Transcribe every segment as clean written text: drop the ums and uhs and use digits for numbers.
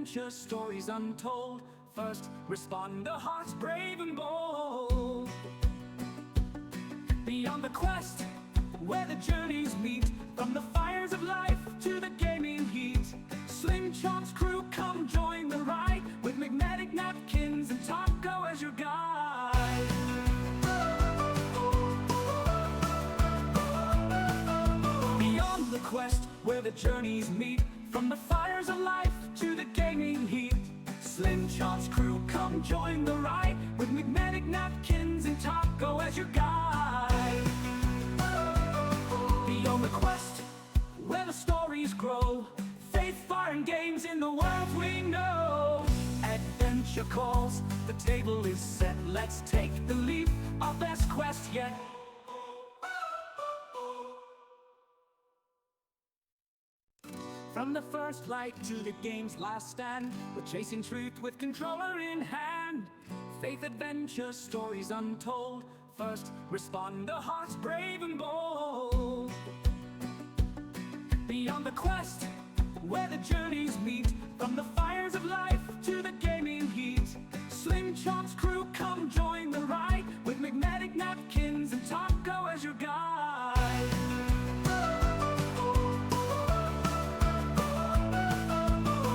adventure stories untold. First responder hearts brave and bold. Beyond the quest, where the journeys meet, from the fires of life to the gaming heat. Slim Chop's crew come join the ride, with McMedic, Napkins, and Taco as your guide. Beyond the quest, where the journeys meet, from the fires of life to the gaming heat. Slim Chop's crew come join the ride, with McMedic, Napkins, and Taco as your guide. Beyond the quest, where the stories grow, faith, fire, and games in the world we know. Adventure calls, the table is set, let's take the leap, our best quest yet. From the first light to the game's last stand, we're chasing truth with controller in hand. Faith, adventure, stories untold. First responder hearts brave and bold. Beyond the quest, where the journeys meet, from the fires of life to the gaming heat. Slim Chop's crew come join the ride, with McMedic, Napkins, and Taco as your guide.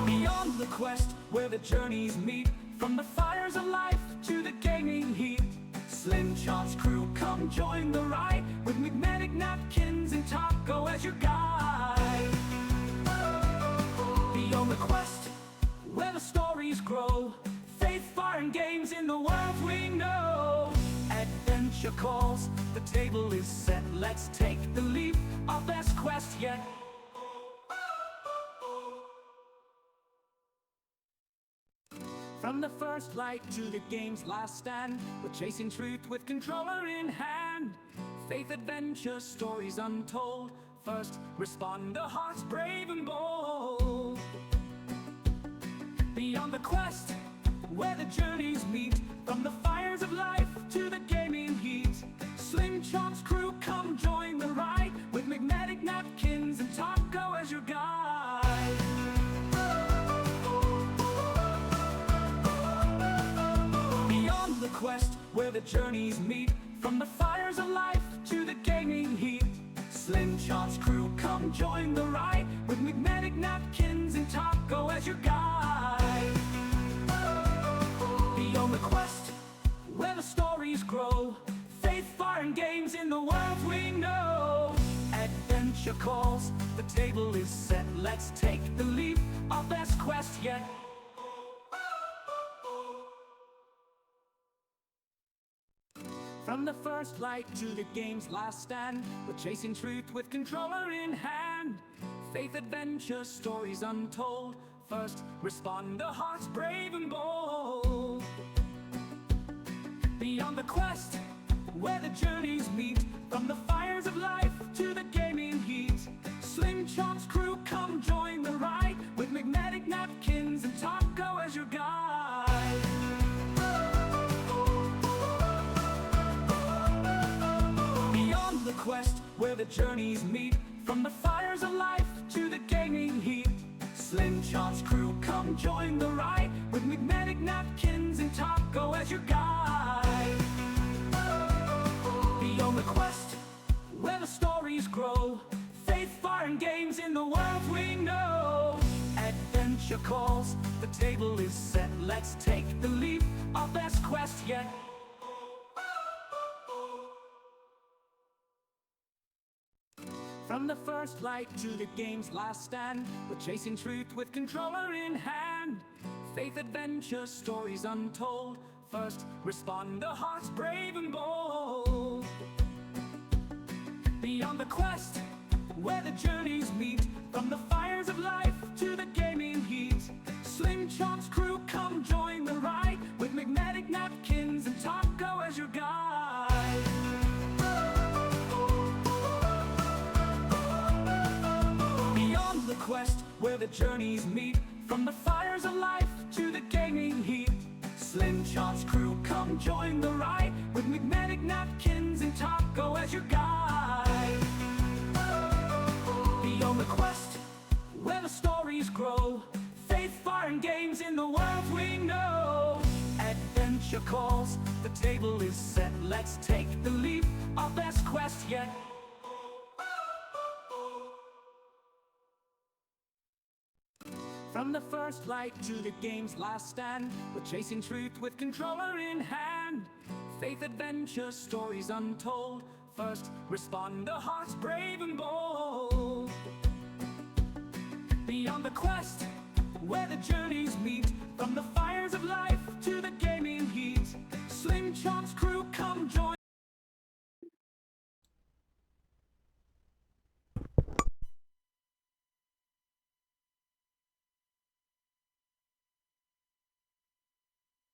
Beyond the quest, where the journeys meet, from the fires of life to the gaming heat. Slim Chop's crew come join the ride, with McMedic, Napkins, and Taco as your guide. Beyond the quest, where the stories grow, faith, fire, and games in the world we know. Adventure calls, the table is set, let's take the leap, our best quest yet. From the first light to the game's last stand, we're chasing truth with controller in hand. Faith, adventure, stories untold. First responder hearts brave and bold. Beyond the quest, where the journeys meet, from the fires of life to the gaming heat. Slim Chop's crew come join the ride, with McMedic, Napkins, and Taco as your guide. Beyond the quest, where the journeys meet, from the fires of life to the gaming heat. Slim Chop's crew come join the ride, with McMedic, Napkins, and Taco as your guide. Beyond the quest, where the stories grow, faith, fire, and games in the world we know. Adventure calls, the table is set, let's take the leap, our best quest yet. From the first light to the game's last stand, we're chasing truth with controller in hand. Faith, adventure, stories untold. First responder hearts brave and bold. Beyond the quest, where the journeys meet, from the fires of life to the gaming heat. Slim Chop's crew come join the ride, with McMedic, Napkins, and Taco as your guide. Beyond the quest, where the journeys meet, from the fires of life to the gaming heat. Slim Chop's crew come join the ride, with McMedic, Napkins, and Taco as your guide. Beyond the quest, where the stories grow, faith, fire, and games in the world we know. Adventure calls, the table is set, let's take the leap, our best quest yet. From the first light to the game's last stand, we're chasing truth with controller in hand. Faith, adventure, stories untold. First responder hearts brave and bold. Beyond the quest, where the journeys meet, from the fires of life to the gaming heat. Slim Chop's crew come join the ride, with McMedic, Napkins, and Taco as your guide. Beyond the quest, where the journeys meet, from the fires of life to the gaming heat. Slim Chop's crew come join the ride, with McMedic, Napkins, and Taco as your guide. Beyond the quest, where the stories grow, faith, fire, inspiring games in the world we know. Adventure calls, the table is set. Let's take the leap, our best quest yet. From the first light to the game's last stand, we're chasing truth with controller in hand. Faith, adventure, stories untold. First responder, hearts brave and bold. Beyond the quest, where the journeys meet, from the fires of life to the gaming heat. Slim Chop's crew, come join.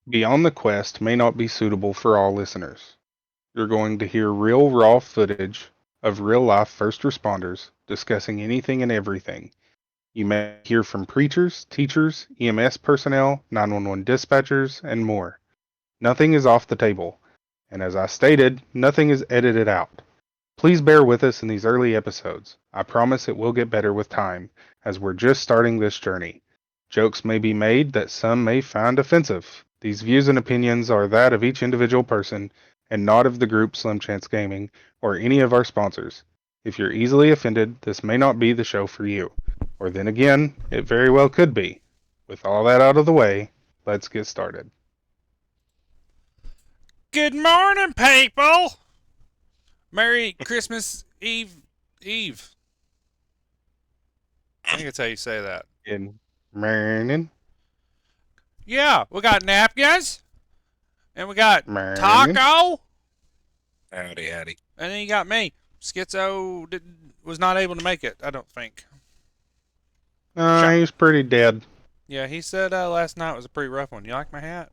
Beyond the Quest may not be suitable for all listeners. You're going to hear real raw footage of real life first responders discussing anything and everything. You may hear from preachers, teachers, EMS personnel, 911 dispatchers, and more. Nothing is off the table, and as I stated, nothing is edited out. Please bear with us in these early episodes. I promise it will get better with time, as we're just starting this journey. Jokes may be made that some may find offensive. These views and opinions are that of each individual person, and not of the group Slim Chance Gaming, or any of our sponsors. If you're easily offended, this may not be the show for you. Or then again, it very well could be. With all that out of the way, let's get started. Good morning, people! Merry Christmas Eve. I think that's how you say that. In morning, Yeah, we got Napkins, and we got morning. Taco, Howdy. and then you got me. Schizo was not able to make it, I don't think. He's pretty dead. Yeah, he said last night was a pretty rough one. You like my hat?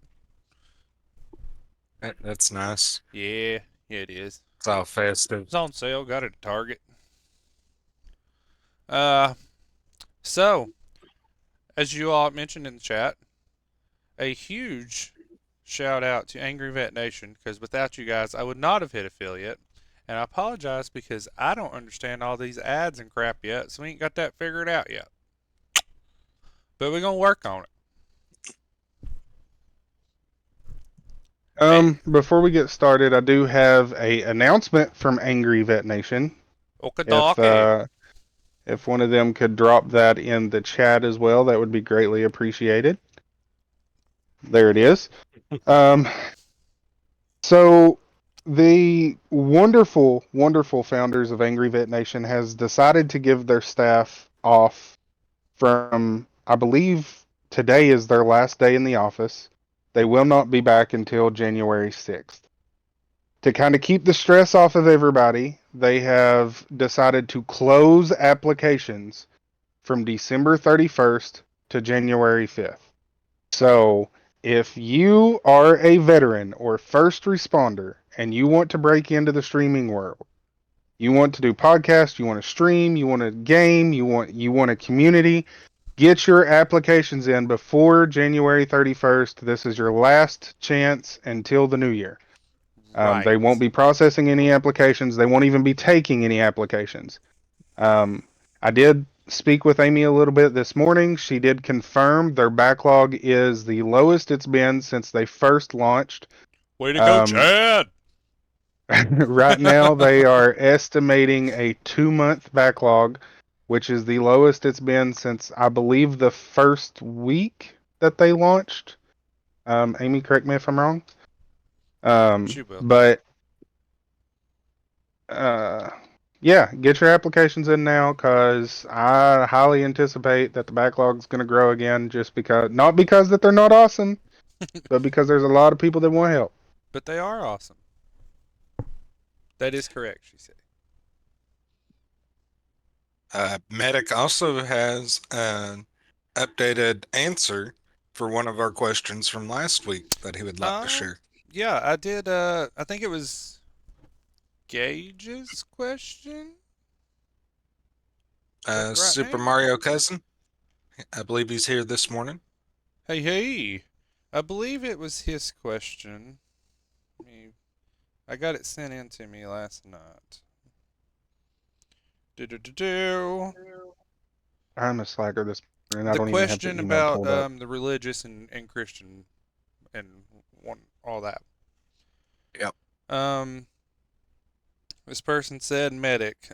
That's nice. Yeah, it is. It's all festive. It's on sale. Got it at Target. So, as you all mentioned in the chat, a huge shout out to Angry Vet Nation, because without you guys, I would not have hit affiliate. And I apologize because I don't understand all these ads and crap yet, so we ain't got that figured out yet. But we're going to work on it. Before we get started, I do have a announcement from Angry Vet Nation. If one of them could drop that in the chat as well, that would be greatly appreciated. There it is. So the wonderful, wonderful founders of Angry Vet Nation has decided to give their staff off from, I believe today is their last day in the office. They will not be back until January 6th. To kind of keep the stress off of everybody, they have decided to close applications from December 31st to January 5th. So, if you are a veteran or first responder and you want to break into the streaming world, you want to do podcasts, you want to stream, you want to game, you want a community, get your applications in before January 31st. This is your last chance until the new year. Right. They won't be processing any applications. They won't even be taking any applications. I did speak with Amy a little bit this morning. She did confirm their backlog is the lowest it's been since they first launched. Way to go, Chad! Right now, they are estimating a 2-month backlog, which is the lowest it's been since, I believe, the first week that they launched. Amy, correct me if I'm wrong. She will. But yeah, get your applications in now, because I highly anticipate that the backlog is going to grow again, just because, not because that they're not awesome, but because there's a lot of people that want help. But they are awesome. That is correct, she said. Medic also has an updated answer for one of our questions from last week that he would like to share. Yeah, I did. I think it was Gage's question. Super Mario Cousin. I believe he's here this morning. Hey. I believe it was his question. I got it sent in to me last night. I'm a slacker this and I The don't even have the question email about pulled up. the religious and Christian and all that. Yep. This person said, Medic.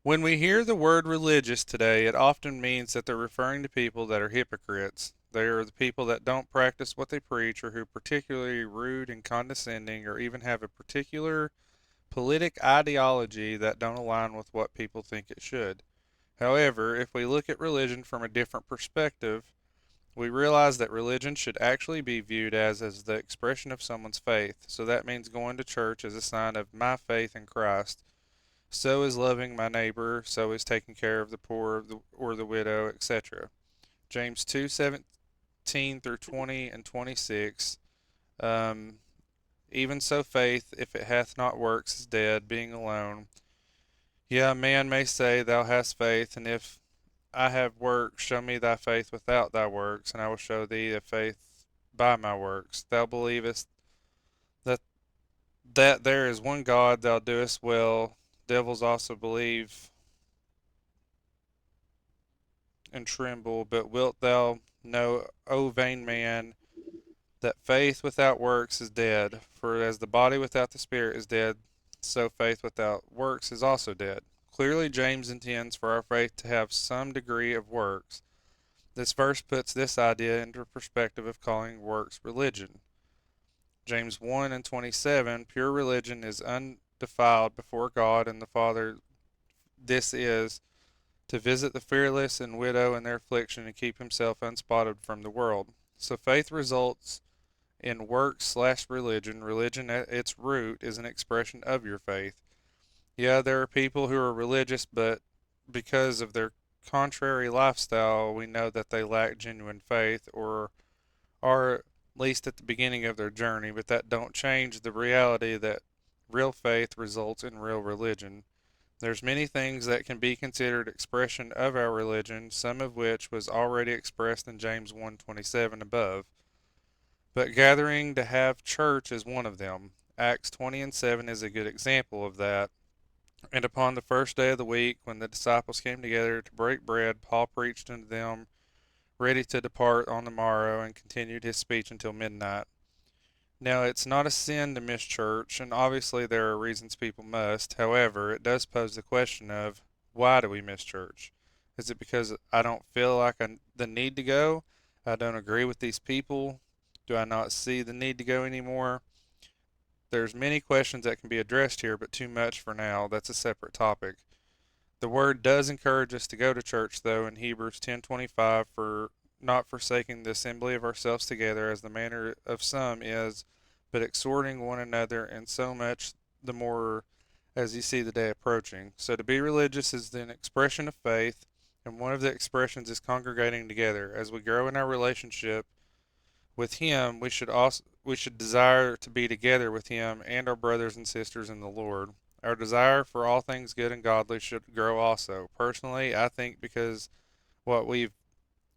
When we hear the word religious today, it often means that they're referring to people that are hypocrites. They are the people that don't practice what they preach, or who are particularly rude and condescending, or even have a particular politic ideology that don't align with what people think it should. However, if we look at religion from a different perspective, we realize that religion should actually be viewed as the expression of someone's faith. So that means going to church as a sign of my faith in Christ. So is loving my neighbor. So is taking care of the poor or the widow, etc. James 2:17 through 20 and 26. Um, Even so, faith, if it hath not works, is dead, being alone. Yeah, a man may say, Thou hast faith, and if I have works, show me thy faith without thy works, and I will show thee a faith by my works. Thou believest that there is one God, thou doest well. Devils also believe and tremble. But wilt thou know, O vain man, that faith without works is dead? For as the body without the spirit is dead, so faith without works is also dead. Clearly, James intends for our faith to have some degree of works. This verse puts this idea into perspective of calling works religion. James 1 and 27, pure religion is undefiled before God and the Father. This is to visit the fearless and widow in their affliction and keep himself unspotted from the world. So faith results in works/religion. Religion at its root is an expression of your faith. Yeah, there are people who are religious, but because of their contrary lifestyle, we know that they lack genuine faith, or are at least at the beginning of their journey, but that don't change the reality that real faith results in real religion. There's many things that can be considered expression of our religion, some of which was already expressed in James 1:27 above. But gathering to have church is one of them. Acts 20 and 7 is a good example of that. And upon the first day of the week, when the disciples came together to break bread, Paul preached unto them, ready to depart on the morrow, and continued his speech until midnight. Now, it's not a sin to miss church, and obviously there are reasons people must. However, it does pose the question of, why do we miss church? Is it because I don't feel like the need to go? I don't agree with these people? Do I not see the need to go anymore? There's many questions that can be addressed here, but too much for now. That's a separate topic. The word does encourage us to go to church, though, in Hebrews 10:25, for not forsaking the assembly of ourselves together, as the manner of some is, but exhorting one another, and so much the more as you see the day approaching. So to be religious is an expression of faith, and one of the expressions is congregating together. As we grow in our relationship with Him, we should desire to be together with Him and our brothers and sisters in the Lord. Our desire for all things good and godly should grow also. Personally, I think because what we've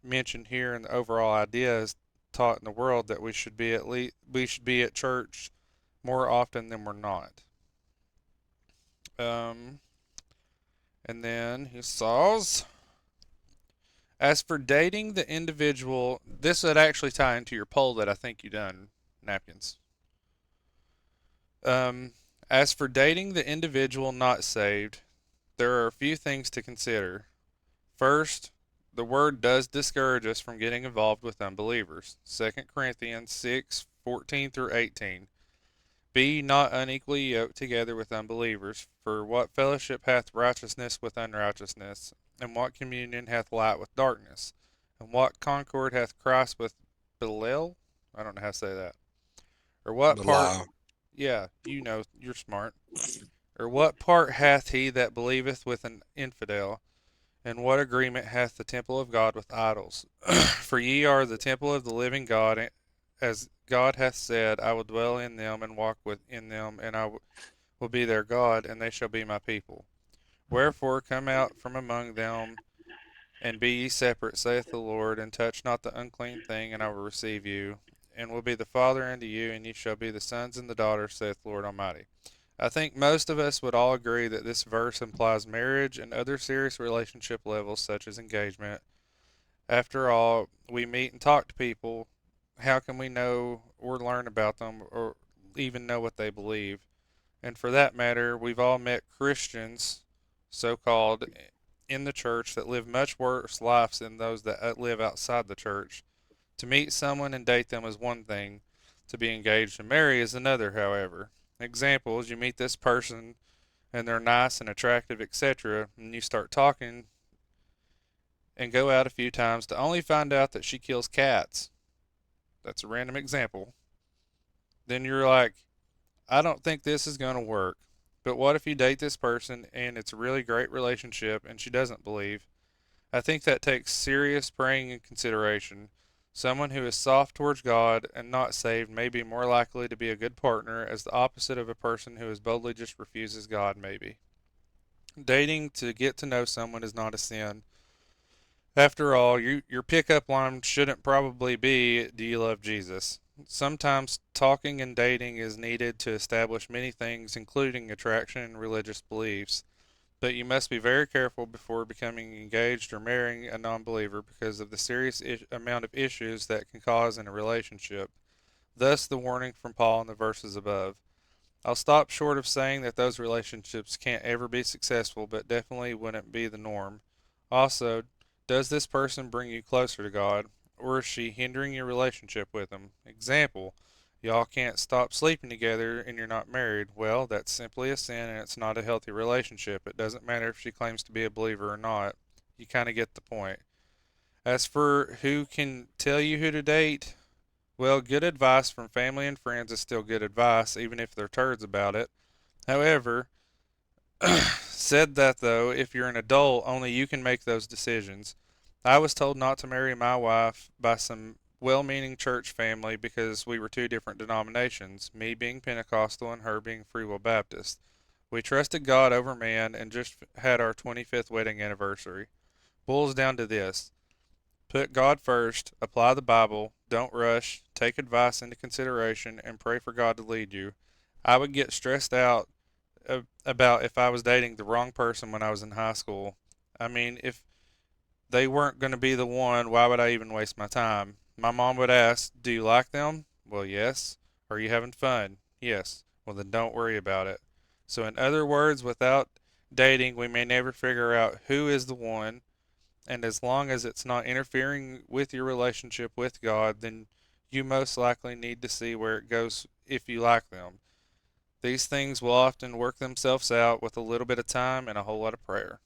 mentioned here and the overall idea is taught in the world, that we should be at church more often than we're not. Um, and then he saws, as for dating the individual, this would actually tie into your poll that I think you done, Napkins. Um, as for dating the individual not saved, there are a few things to consider. First, the word does discourage us from getting involved with unbelievers. 2 Corinthians 6:14 through 18. Be ye not unequally yoked together with unbelievers. For what fellowship hath righteousness with unrighteousness? And what communion hath light with darkness? And what concord hath Christ with Belial? I don't know how to say that. Or what part? Belial. Yeah, you know, you're smart. Or what part hath he that believeth with an infidel? And what agreement hath the temple of God with idols? For ye are the temple of the living God, as God hath said, I will dwell in them and walk within them, and I will be their God, and they shall be my people. Wherefore come out from among them, and be ye separate, saith the Lord, and touch not the unclean thing, and I will receive you, and will be the Father unto you, and ye shall be the sons and the daughters, saith the Lord Almighty. I think most of us would all agree that this verse implies marriage and other serious relationship levels, such as engagement, After all, we meet and talk to people. How can we know or learn about them or even know what they believe? And for that matter, we've all met Christians, so called, in the church that live much worse lives than those that live outside the church. To meet someone and date them is one thing, to be engaged and marry is another, however. Examples, you meet this person and they're nice and attractive, etc., and you start talking and go out a few times to only find out that she kills cats. That's a random example. Then you're like, I don't think this is going to work. But what if you date this person and it's a really great relationship and she doesn't believe? I think that takes serious praying and consideration. Someone who is soft towards God and not saved may be more likely to be a good partner as the opposite of a person who is boldly just refuses God, maybe. Dating to get to know someone is not a sin. After all, your pickup line shouldn't probably be, do you love Jesus? Sometimes talking and dating is needed to establish many things, including attraction and religious beliefs. But you must be very careful before becoming engaged or marrying a non-believer because of the serious amount of issues that can cause in a relationship. Thus, the warning from Paul in the verses above. I'll stop short of saying that those relationships can't ever be successful, but definitely wouldn't be the norm. Also, does this person bring you closer to God, or is she hindering your relationship with Him? Example, y'all can't stop sleeping together and you're not married. Well, that's simply a sin and it's not a healthy relationship. It doesn't matter if she claims to be a believer or not. You kind of get the point. As for who can tell you who to date, well, good advice from family and friends is still good advice, even if they're turds about it. However, said that though, if you're an adult, only you can make those decisions. I was told not to marry my wife by some well meaning church family because we were two different denominations, me being Pentecostal and her being Free Will Baptist. We trusted God over man and just had our 25th wedding anniversary. Boils down to this: put God first, apply the Bible, don't rush, take advice into consideration, and pray for God to lead you. I would get stressed out about if I was dating the wrong person when I was in high school. I mean, if they weren't going to be the one, why would I even waste my time? My mom would ask, do you like them? Well, yes. Are you having fun? Yes. Well, then don't worry about it. So, in other words, without dating, we may never figure out who is the one, and as long as it's not interfering with your relationship with God, then you most likely need to see where it goes if you like them. These things will often work themselves out with a little bit of time and a whole lot of prayer.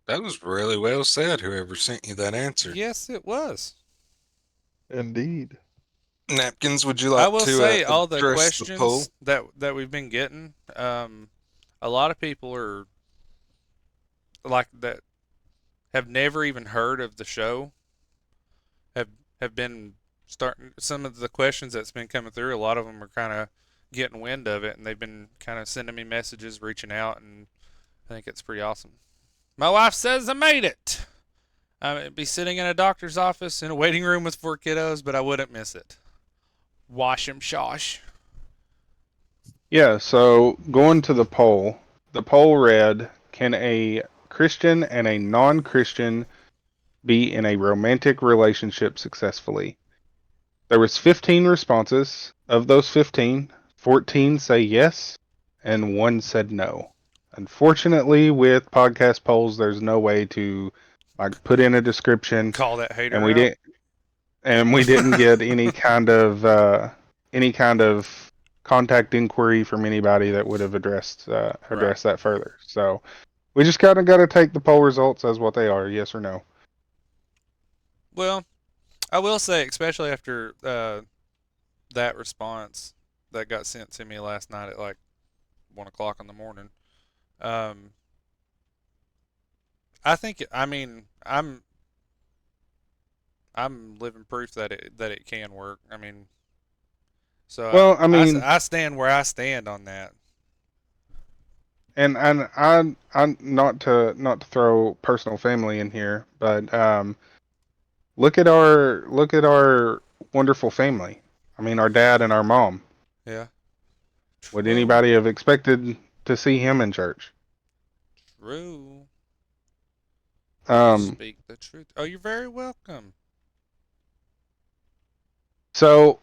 That was really well said, whoever sent you that answer. Yes, it was. Indeed. Napkins, would you I like will to say all the address the poll? questions that we've been getting, a lot of people are like that have never even heard of the show have have been starting some of the questions that's been coming through. A lot of them are kind of getting wind of it, and they've been kind of sending me messages, reaching out, and I think it's pretty awesome. My wife says I made it. I'd be sitting in a doctor's office in a waiting room with 4 kiddos, but I wouldn't miss it. Wash 'em, shosh. Yeah, so going to the poll read, can a Christian and a non-Christian be in a romantic relationship successfully? There was 15 responses. Of those 15, 14 say yes and 1 said no. Unfortunately, with podcast polls, there's no way to like put in a description, Call that and hater we out. didn't and we didn't get any kind of contact inquiry from anybody that would have Right. addressed that further. So we just kind of got to take the poll results as what they are, yes or no. Well, I will say, especially after that response that got sent to me last night at like 1 o'clock in the morning. Um, I think I mean I'm living proof that it can work. I mean, so Well, I mean, I stand where I stand on that. and I'm not to throw personal family in here, but look at our wonderful family. I mean, our dad and our mom. Yeah. Would True. anybody have expected to see him in church? True. Um, Speak the truth. Oh, you're very welcome. so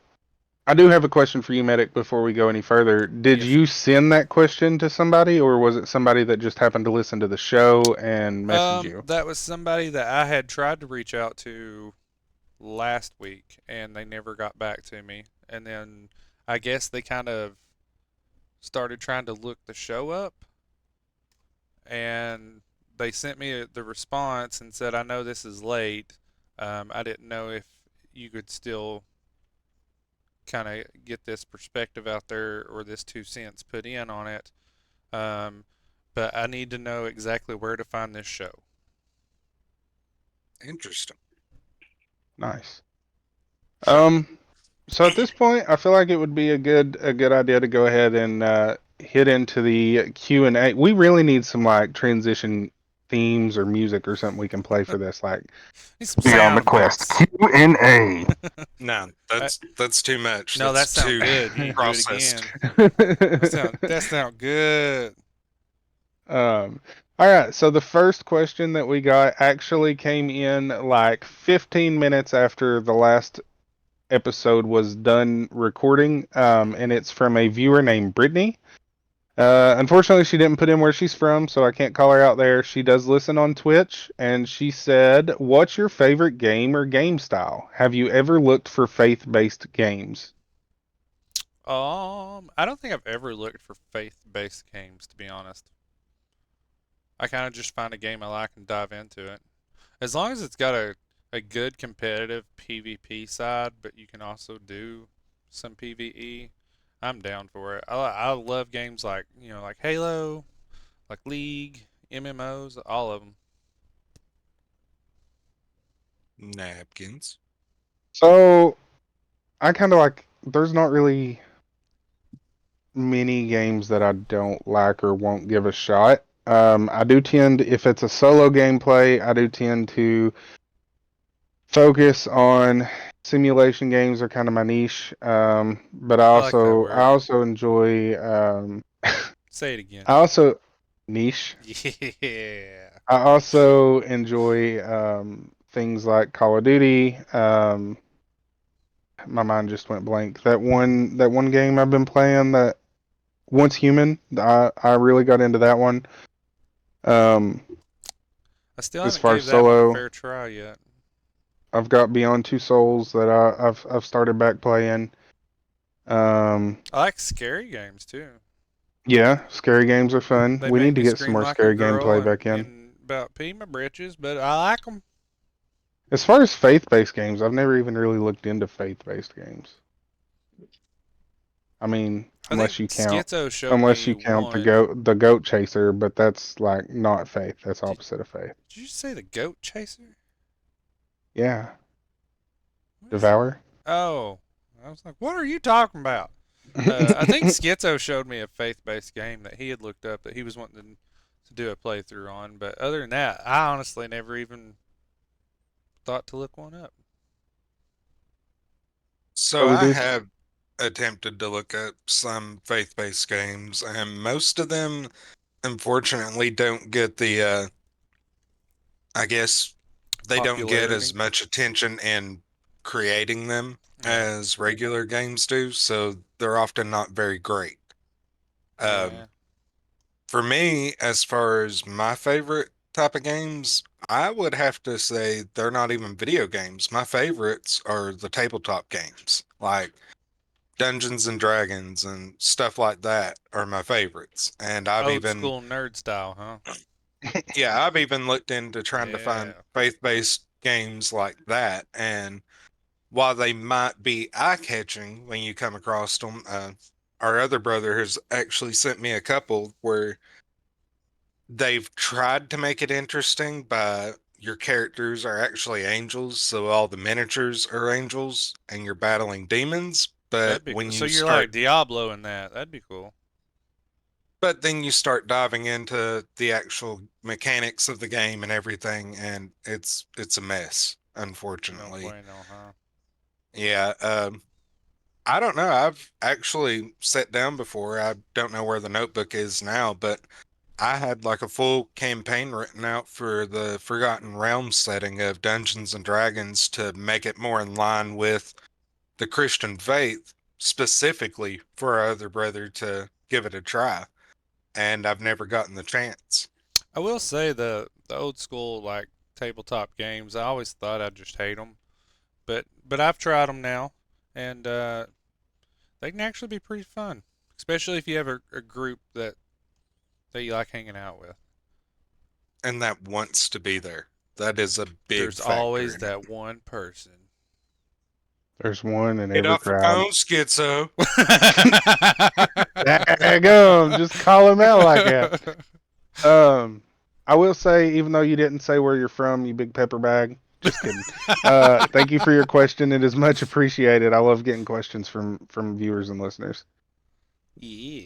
I do have a question for you, Medic, before we go any further. Did Yes, sir. you send that question to somebody, or was it somebody that just happened to listen to the show and message you? That was somebody that I had tried to reach out to last week, and they never got back to me. And then I guess they kind of started trying to look the show up, and they sent me the response and said, "I know this is late. I didn't know if you could still kind of get this perspective out there or this 2 cents put in on it. Um, but I need to know exactly where to find this show." Interesting. Nice. Um, so at this point, I feel like it would be a good idea to go ahead and hit into the Q&A. We really need some like transition themes or music or something we can play for this. Like Need some Beyond the sound Quest effects. Q&A. No, I, that's too much. no, that That's sound too good. You need to do it processed. again. That sound good. Um, all right, so the first question that we got actually came in like 15 minutes after the last episode was done recording, and it's from a viewer named Brittany. Unfortunately, she didn't put in where she's from, so I can't call her out there. She does listen on Twitch, and she said, "What's your favorite game or game style? Have you ever looked for faith-based games?" I don't think I've ever looked for faith-based games, to be honest. I kind of just find a game I like and dive into it. As long as it's got a good competitive PvP side, but you can also do some PvE, I'm down for it. I love games like, like Halo, like League, MMOs, all of them. Napkins. So I kind of like. There's not really many games that I don't like or won't give a shot. I do tend, if it's a solo gameplay, I do tend to focus on simulation games are kind of my niche. But I I like that also I word. also enjoy Say it again. I also niche. Yeah. I also enjoy things like Call of Duty. My mind just went blank. That one game I've been playing, that Once Human. I really got into that one. Um, I still as haven't far gave as that one a solo, fair try yet. I've got Beyond Two Souls that I've started back playing. Um, I like scary games too. yeah, scary games are fun. They We make need to me get some scream more like a scary girl gameplay and, back in. and about pee my britches, but I like them. As far as faith-based games, I've never even really looked into faith-based games. I mean, I think unless you count Schizo showed unless me you count one. the goat chaser, but that's like not faith. That's Did, opposite of faith. did you say the goat chaser? Yeah, What is it? Devour. Oh, I was like, what are you talking about? I think Schizo showed me a faith-based game that he had looked up that he was wanting to do a playthrough on. But other than that, I honestly never even thought to look one up. So But we I do. have attempted to look up some faith-based games, and most of them, unfortunately, don't get I guess they don't get as Popularity. much attention in creating them Yeah. as regular games do, so they're often not very great. Um, Yeah. for me, as far as my favorite type of games, I would have to say they're not even video games. My favorites are the tabletop games, like Dungeons and Dragons and stuff like that are my favorites. And Old school nerd style, huh? yeah, I've even looked into trying to find Yeah. faith-based games like that. And while they might be eye-catching when you come across them, our other brother has actually sent me a couple where they've tried to make it interesting by your characters are actually angels, so all the miniatures are angels and you're battling demons. That'd be cool. So you're like Diablo in that. That'd be cool. But then you start diving into the actual mechanics of the game and everything, and it's a mess, No unfortunately. bueno, huh? Yeah, I don't know. I've actually sat down before. I don't know where the notebook is now, but I had like a full campaign written out for the Forgotten Realms setting of Dungeons and Dragons to make it more in line with the Christian faith, specifically for our other brother to give it a try. And I've never gotten the chance. I will say the old school like tabletop games. I always thought I'd just hate them, but I've tried them now, and they can actually be pretty fun, especially if you have a group that you like hanging out with. And that wants to be there. That is a big There's factor always in it. that one person. There's one in Get every off the crowd. phone, schizo. Daggum, just call him out like that. I will say, even though you didn't say where you're from, you big pepper bag. Just kidding. Thank you for your question. It is much appreciated. I love getting questions from viewers and listeners. Yeah.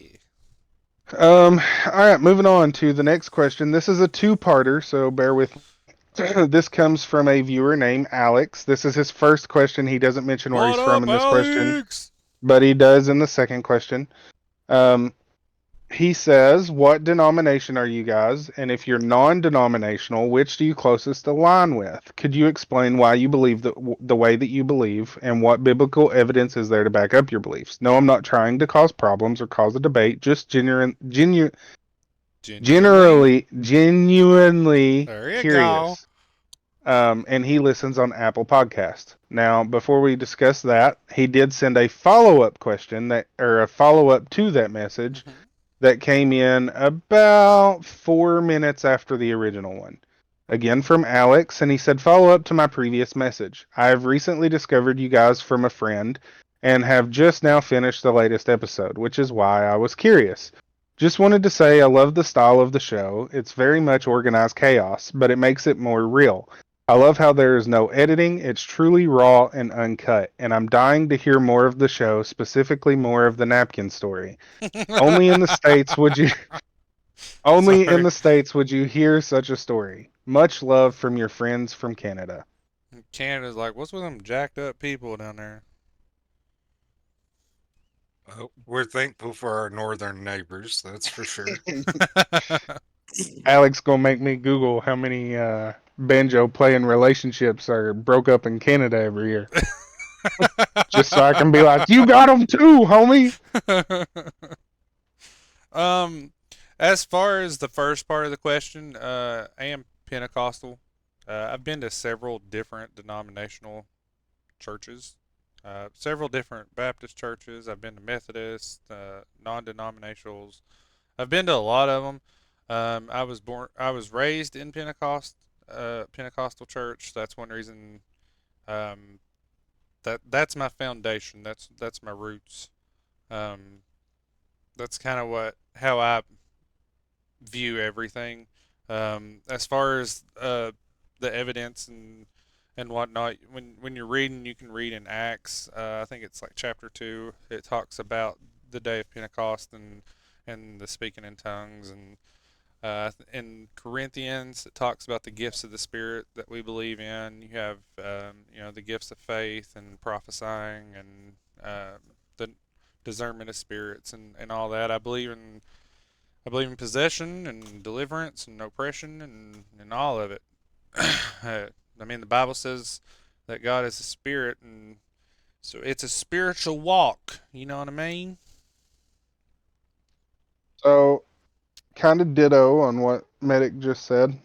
All right, moving on to the next question. This is a two-parter, so bear with me. This comes from a viewer named Alex. This is his first question. He doesn't mention where What he's from up, in this question, Alex? but he does in the second question. Um, he says, "What denomination are you guys? And if you're non-denominational, which do you closest align with? Could you explain why you believe the way that you believe, and what biblical evidence is there to back up your beliefs? No, I'm not trying to cause problems or cause a debate. Just Genuinely? genuinely There you go. curious." And he listens on Apple Podcast. Now, before we discuss that, he did send a follow-up question or a follow-up to that message Mhm. that came in about 4 minutes after the original one. Again from Alex, and he said, "Follow up to my previous message. I have recently discovered you guys from a friend and have just now finished the latest episode, which is why I was curious. Just wanted to say I love the style of the show. It's very much organized chaos, but it makes it more real. I love how there is no editing. It's truly raw and uncut, and I'm dying to hear more of the show, specifically more of the napkin story. Only in the States would you only in Sorry. the States would you hear such a story. Much love from your friends from Canada." Canada's like, what's with them jacked up people down there? Well, we're thankful for our northern neighbors, that's for sure. Alex gonna make me Google how many banjo playing relationships are broke up in Canada every year, just so I can be like, "You got them too, homie." um, as far as the first part of the question, I am Pentecostal. I've been to several different denominational churches, several different Baptist churches. I've been to Methodist, non-denominationals. I've been to a lot of them. I was raised in Pentecostal church. That's one reason. Um, that's my foundation. That's my roots. Um, that's kind of how I view everything. As far as the evidence and whatnot, when you're reading, you can read in Acts. I think it's like chapter 2. It talks about the day of Pentecost and the speaking in tongues, and in Corinthians it talks about the gifts of the Spirit that we believe in. You have the gifts of faith and prophesying and the discernment of spirits and all that. I believe in possession and deliverance and oppression and all of it. I mean, the Bible says that God is a spirit, and so it's a spiritual walk. You know what I mean? So, kind of ditto on what Medic just said.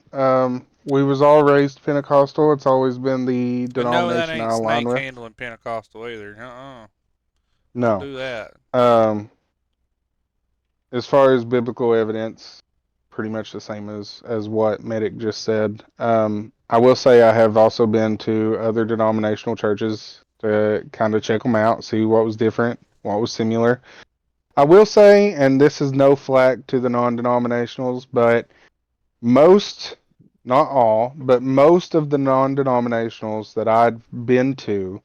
We was all raised Pentecostal. It's always been the And no, that denomination I ain't align snake with. handling Pentecostal either. Don't No. do that. Um, as far as biblical evidence, pretty much the same as what Medic just said. I will say I have also been to other denominational churches to kind of check them out, see what was different, what was similar. I will say, and this is no flack to the non-denominationals, but most, not all, but most of the non-denominationals that I've been to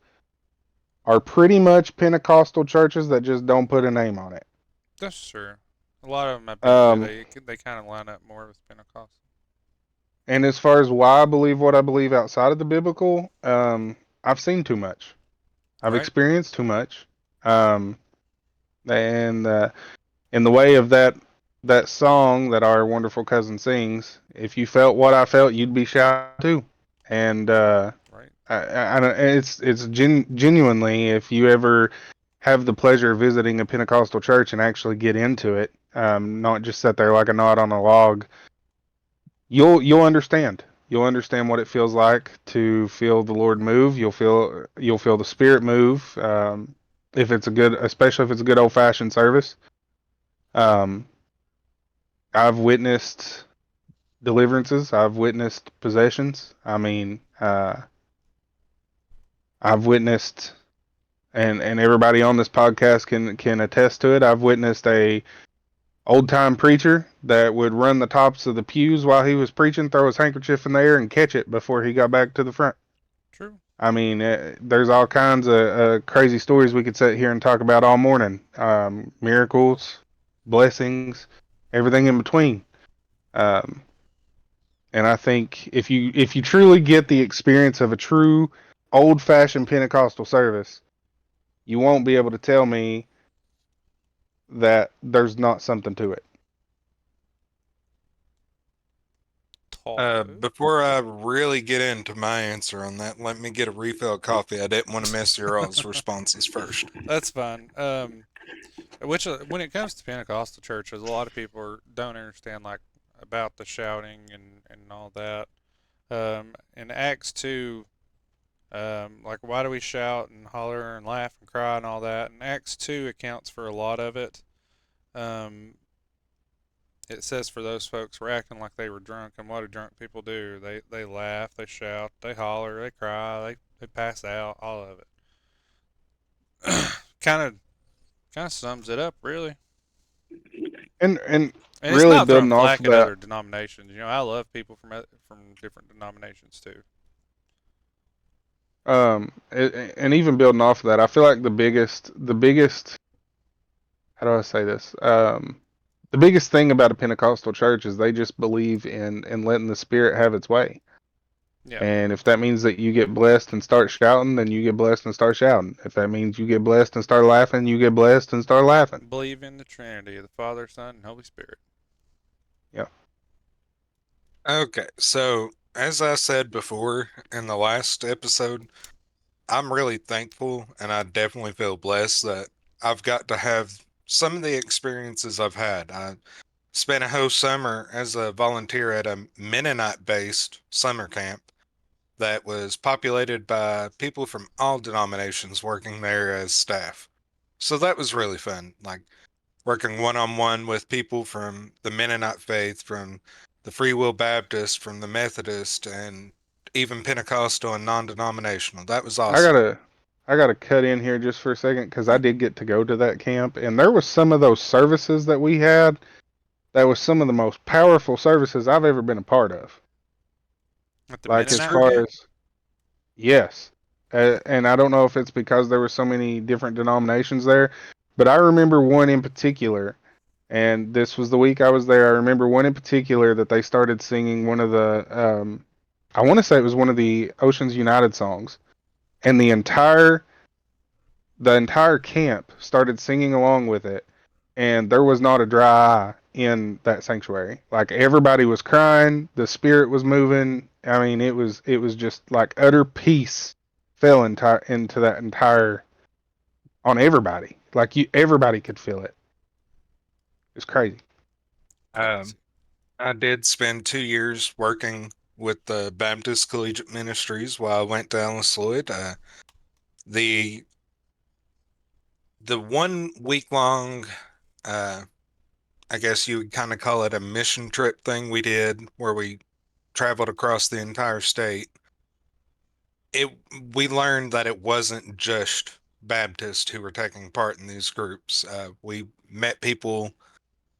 are pretty much Pentecostal churches that just don't put a name on it. That's true. A lot of them I've been to, Um, they kind of line up more with Pentecostal. and as far as why I believe what I believe outside of the biblical, I've seen too much. I've Right? experienced too much. And in the way of that that song that our wonderful cousin sings, if you felt what I felt, you'd be shouting too. And Right. it's genuinely, if you ever have the pleasure of visiting a Pentecostal church and actually get into it, not just sit there like a knot on a log, you'll understand. You'll understand what it feels like to feel the Lord move. You'll feel the Spirit move. If it's a good, especially if it's a good old fashioned service. Um, I've witnessed deliverances. I've witnessed possessions. I mean, I've witnessed, and everybody on this podcast can attest to it. I've witnessed a old time preacher that would run the tops of the pews while he was preaching, throw his handkerchief in the air, and catch it before he got back to the front. True. I mean, there's all kinds of crazy stories we could sit here and talk about all morning. Miracles, blessings, everything in between. Um, and I think if you truly get the experience of a true old fashioned Pentecostal service, you won't be able to tell me that there's not something to it. Taco. Before I really get into my answer on that, let me get a refill of coffee. I didn't want to miss your all's responses first. That's fine. Which when it comes to Pentecostal churches, a lot of people don't understand like about the shouting and all that. In Acts 2, like why do we shout and holler and laugh and cry and all that? And Acts 2 accounts for a lot of it. Um, it says for those folks were acting like they were drunk, and what do drunk people do? They laugh, they shout, they holler, they cry, they pass out, all of it. kind of kind of sums it up, really. And And it's really not throwing building off flack of at that, other denominations. You know, I love people from different denominations too. and even building off of that, I feel like the biggest, how do I say this? The biggest thing about a Pentecostal church is they just believe in letting the Spirit have its way. Yeah, And if that means that you get blessed and start shouting, then you get blessed and start shouting. If that means you get blessed and start laughing, you get blessed and start laughing. believe in the Trinity, the Father, Son, and Holy Spirit. Yeah. Okay, so as I said before in the last episode, I'm really thankful and I definitely feel blessed that I've got to have some of the experiences I've had. I spent a whole summer as a volunteer at a Mennonite-based summer camp that was populated by people from all denominations working there as staff. So that was really fun. Like working one on one with people from the Mennonite faith, from the Free Will Baptist, from the Methodist, and even Pentecostal and non denominational. That was I awesome. gotta I gotta cut in here just for a second because I Yeah, did get to go to that camp, and there was some of those services that we had that was some of the most powerful services I've ever been a part of. at the Like as That's Mennonite true. far camp. as yes, and I don't know if it's because there were so many different denominations there, but I remember one in particular, and this was the week I was there. I remember one in particular that they started singing one of the I want to say it was one of the Oceans United songs, and the entire camp started singing along with it, and there was not a dry eye in that sanctuary. Like everybody was crying, the spirit was moving. I mean, it was just like utter peace fell into that entire on everybody. Like everybody could feel it. It's crazy. Crazy. Um, I did spend 2 years working with the Baptist Collegiate Ministries while I went to Alice Lloyd. The the 1 week long, uh, I guess you would kind of call it a mission trip thing we did, where we traveled across the entire state. It We learned that it wasn't just Baptists who were taking part in these groups. We met people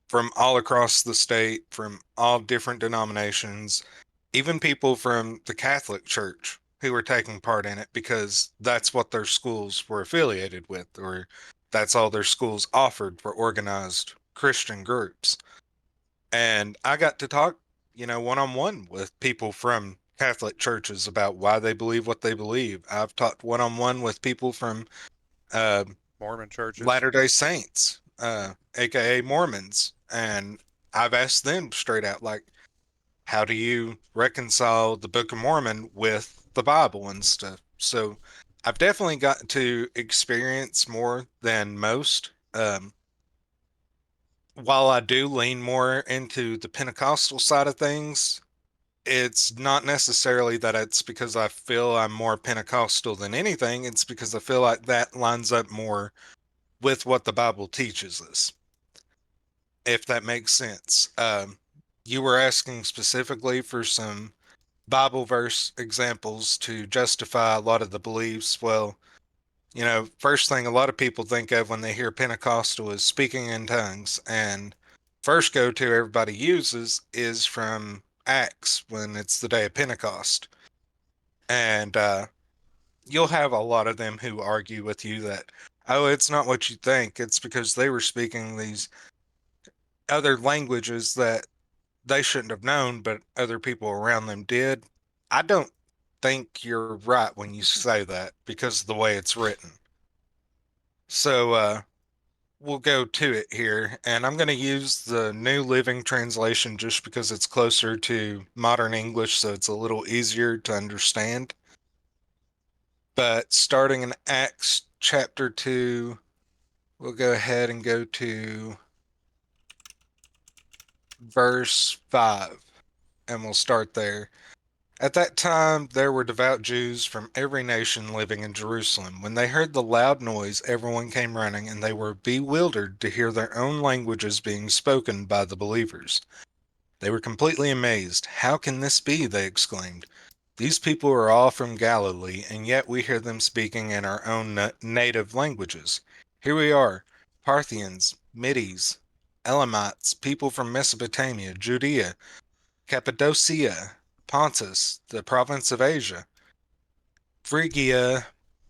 from all across the state, from all different denominations, even people from the Catholic Church who were taking part in it because that's what their schools were affiliated with, or that's all their schools offered for organized Christian groups. And I got to talk, one on one with people from Catholic churches about why they believe what they believe. I've talked one on one with people from uh, Mormon churches. Latter day Saints, aka Mormons, and I've asked them straight out, like, how do you reconcile the Book of Mormon with the Bible and stuff? So I've definitely gotten to experience more than most. While I do lean more into the Pentecostal side of things, it's not necessarily that it's because I feel I'm more Pentecostal than anything. It's because I feel like that lines up more with what the Bible teaches us, if that makes sense. You were asking specifically for some Bible verse examples to justify a lot of the beliefs. Well, first thing a lot of people think of when they hear Pentecostal is speaking in tongues. And first go to everybody uses is from Acts when it's the day of Pentecost. And you'll have a lot of them who argue with you that, oh, it's not what you think. It's because they were speaking these other languages that they shouldn't have known, but other people around them did. I don't think you're right when you say that because of the way it's written. So, we'll go to it here, and I'm going to use the New Living Translation just because it's closer to modern English, so it's a little easier to understand. But starting in Acts chapter 2, we'll go ahead and go to verse 5, and we'll start there. At that time, there were devout Jews from every nation living in Jerusalem. When they heard the loud noise, everyone came running, and they were bewildered to hear their own languages being spoken by the believers. They were completely amazed. How can this be? They exclaimed. These people are all from Galilee, and yet we hear them speaking in our own native languages. Here we are, Parthians, Medes, Elamites, people from Mesopotamia, Judea, Cappadocia, Pontus, the province of Asia, Phrygia,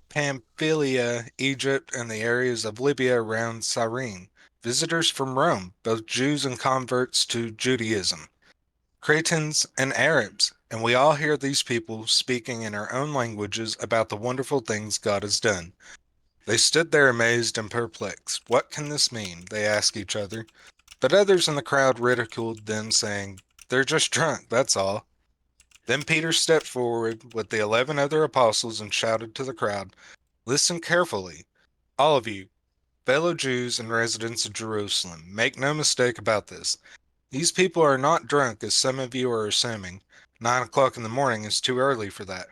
Pamphylia, Egypt, and the areas of Libya around Cyrene. Visitors from Rome, both Jews and converts to Judaism, Cretans and Arabs, and we all hear these people speaking in our own languages about the wonderful things God has done. They stood there amazed and perplexed. What can this mean? They asked each other. But others in the crowd ridiculed them, saying, They're just drunk, that's all. Then Peter stepped forward with the 11 other apostles and shouted to the crowd, Listen carefully, all of you, fellow Jews and residents of Jerusalem. Make no mistake about this. These people are not drunk, as some of you are assuming. 9 o'clock in the morning is too early for that.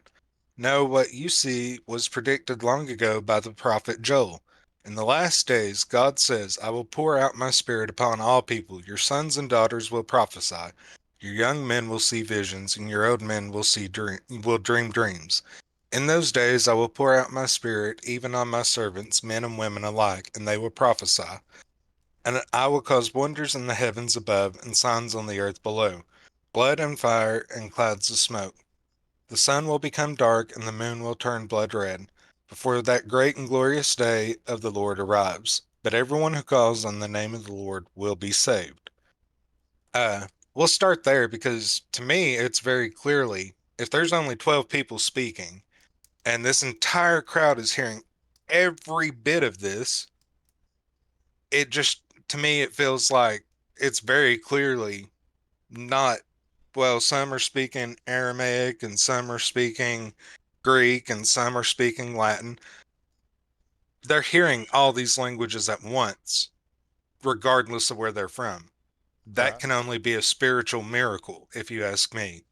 No, what you see was predicted long ago by the prophet Joel. In the last days, God says, I will pour out my spirit upon all people. Your sons and daughters will prophesy. Your young men will see visions, and your old men will dream dreams. In those days I will pour out my spirit even on my servants, men and women alike, and they will prophesy. And I will cause wonders in the heavens above and signs on the earth below, blood and fire and clouds of smoke. The sun will become dark and the moon will turn blood red, before that great and glorious day of the Lord arrives. But everyone who calls on the name of the Lord will be saved. We'll start there because to me it's very clearly, if there's only 12 people speaking and this entire crowd is hearing every bit of this, it just, to me, it feels like it's very clearly not, well, some are speaking Aramaic and some are speaking Greek and some are speaking Latin. They're hearing all these languages at once, regardless of where they're from. That Right. can only be a spiritual miracle, if you ask me.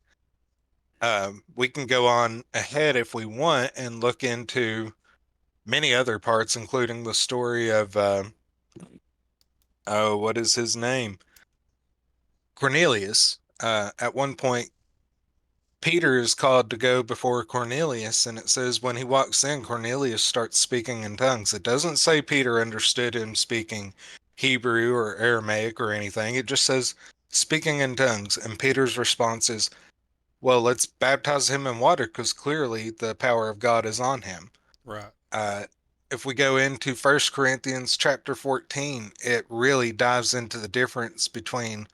We can go on ahead if we want and look into many other parts, including the story of, oh, what is his name? Cornelius. At one point, Peter is called to go before Cornelius, and it says when he walks in, Cornelius starts speaking in tongues. It doesn't say Peter understood him speaking Hebrew or Aramaic or anything. It just says speaking in tongues, and Peter's response is, well, let's baptize him in water because clearly the power of God is on him. Right. Uh, if we go into 1 Corinthians chapter 14, it really dives into the difference between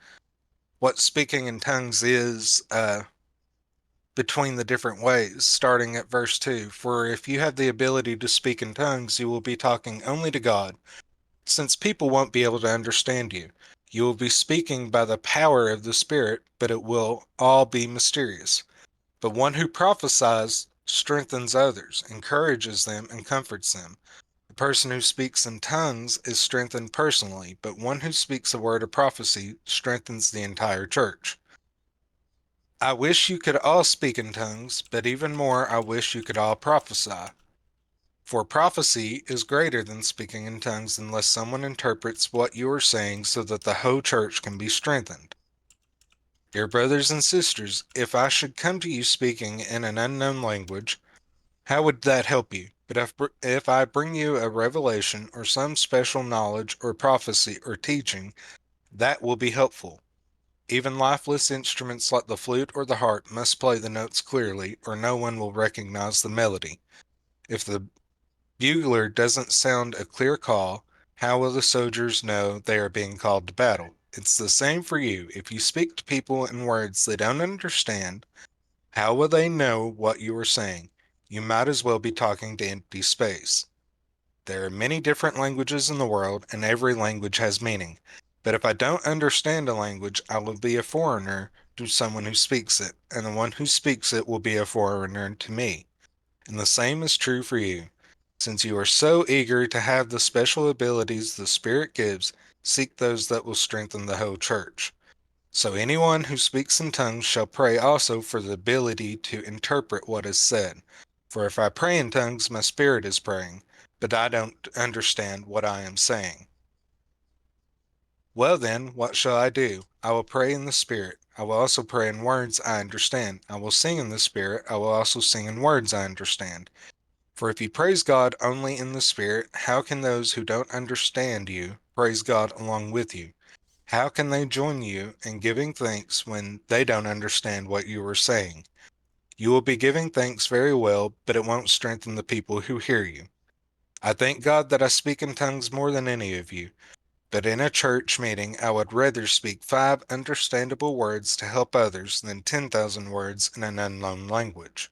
what speaking in tongues is, between the different ways, starting at verse 2. For if you have the ability to speak in tongues, you will be talking only to God, since people won't be able to understand you. You will be speaking by the power of the Spirit, but it will all be mysterious. But one who prophesies strengthens others, encourages them, and comforts them. The person who speaks in tongues is strengthened personally, but one who speaks a word of prophecy strengthens the entire church. I wish you could all speak in tongues, but even more, I wish you could all prophesy. For prophecy is greater than speaking in tongues unless someone interprets what you are saying so that the whole church can be strengthened. Dear brothers and sisters, if I should come to you speaking in an unknown language, how would that help you? But if I bring you a revelation or some special knowledge or prophecy or teaching, that will be helpful. Even lifeless instruments like the flute or the harp must play the notes clearly, or no one will recognize the melody. If the bugler doesn't sound a clear call, how will the soldiers know they are being called to battle? It's the same for you. If you speak to people in words they don't understand, how will they know what you are saying? You might as well be talking to empty space. There are many different languages in the world, and every language has meaning. But if I don't understand a language, I will be a foreigner to someone who speaks it, and the one who speaks it will be a foreigner to me. And the same is true for you. Since you are so eager to have the special abilities the Spirit gives, seek those that will strengthen the whole church. So anyone who speaks in tongues shall pray also for the ability to interpret what is said. For if I pray in tongues, my spirit is praying, but I don't understand what I am saying. Well then, what shall I do? I will pray in the Spirit. I will also pray in words I understand. I will sing in the Spirit. I will also sing in words I understand. For if you praise God only in the Spirit, how can those who don't understand you praise God along with you? How can they join you in giving thanks when they don't understand what you are saying? You will be giving thanks very well, but it won't strengthen the people who hear you. I thank God that I speak in tongues more than any of you, but in a church meeting I would rather speak 5 understandable words to help others than 10,000 words in an unknown language.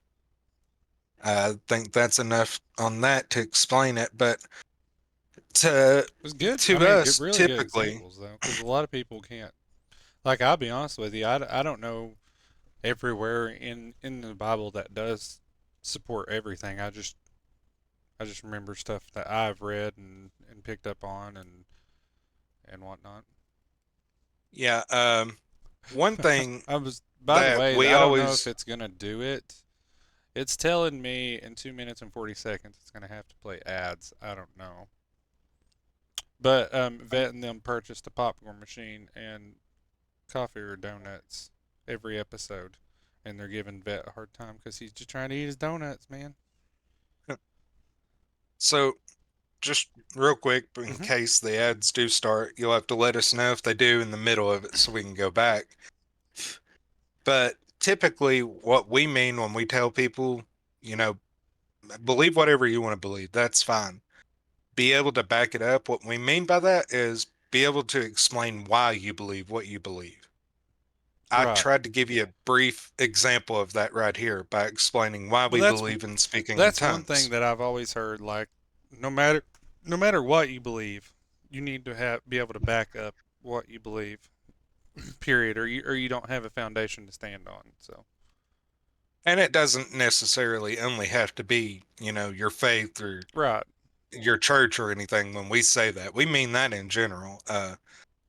I think that's enough on that to explain it, but to It's good. I to mean, us really good typically, examples though, because a lot of people can't. Like, I'll be honest with you, I don't know everywhere in the Bible that does support everything. I just remember stuff that I've read and picked up on and whatnot. yeah, one thing I was, by the that way, we I don't know if always, it's gonna do it. It's telling me in 2 minutes and 40 seconds it's gonna have to play ads. I don't know. But Vet and them purchased a popcorn machine and coffee or donuts every episode, and they're giving Vet a hard time because he's just trying to eat his donuts, man. so just real quick, in Hmm. case the ads do start, you'll have to let us know if they do in the middle of it so we can go back. But typically, what we mean when we tell people, you know, believe whatever you want to believe, that's fine. Be able to back it up. What we mean by that is be able to explain why you believe what you believe. I Right. tried to give you a brief example of that right here by explaining why Well, we believe in speaking in that's one thing tongues. that I've always heard. Like, no matter no matter what you believe, you need to have be able to back up what you believe. Period. Or you don't have a foundation to stand on. So. And it doesn't necessarily only have to be, your faith or Right. your church or anything when we say that. We mean that in general.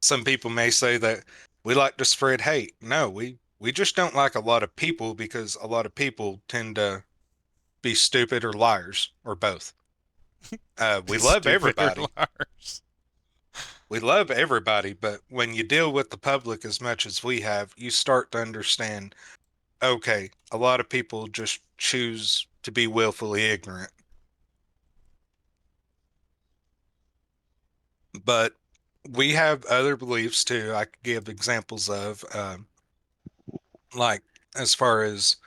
Some people may say that we like to spread hate. No, we just don't like a lot of people because a lot of people tend to be stupid or liars or both. We love Stupid or everybody. liars. We love everybody, but when you deal with the public as much as we have, you start to understand, okay, a lot of people just choose to be willfully ignorant. But we have other beliefs too. I could give examples of, like, as far as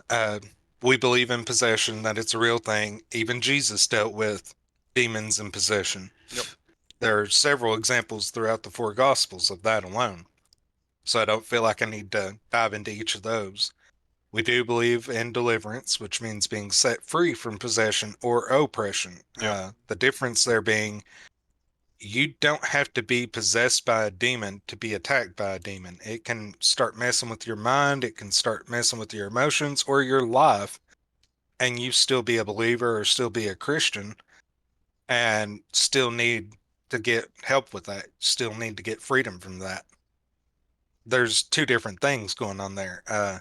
uh, we believe in possession, that it's a real thing. Even Jesus dealt with demons and possession. Yep. There are several examples throughout the 4 Gospels of that alone. So I don't feel like I need to dive into each of those. We do believe in deliverance, which means being set free from possession or oppression. Yep. The difference there being you don't have to be possessed by a demon to be attacked by a demon. It can start messing with your mind, it can start messing with your emotions or your life, and you still be a believer or still be a Christian and still need to get help with that, still need to get freedom from that. There's two different things going on there. I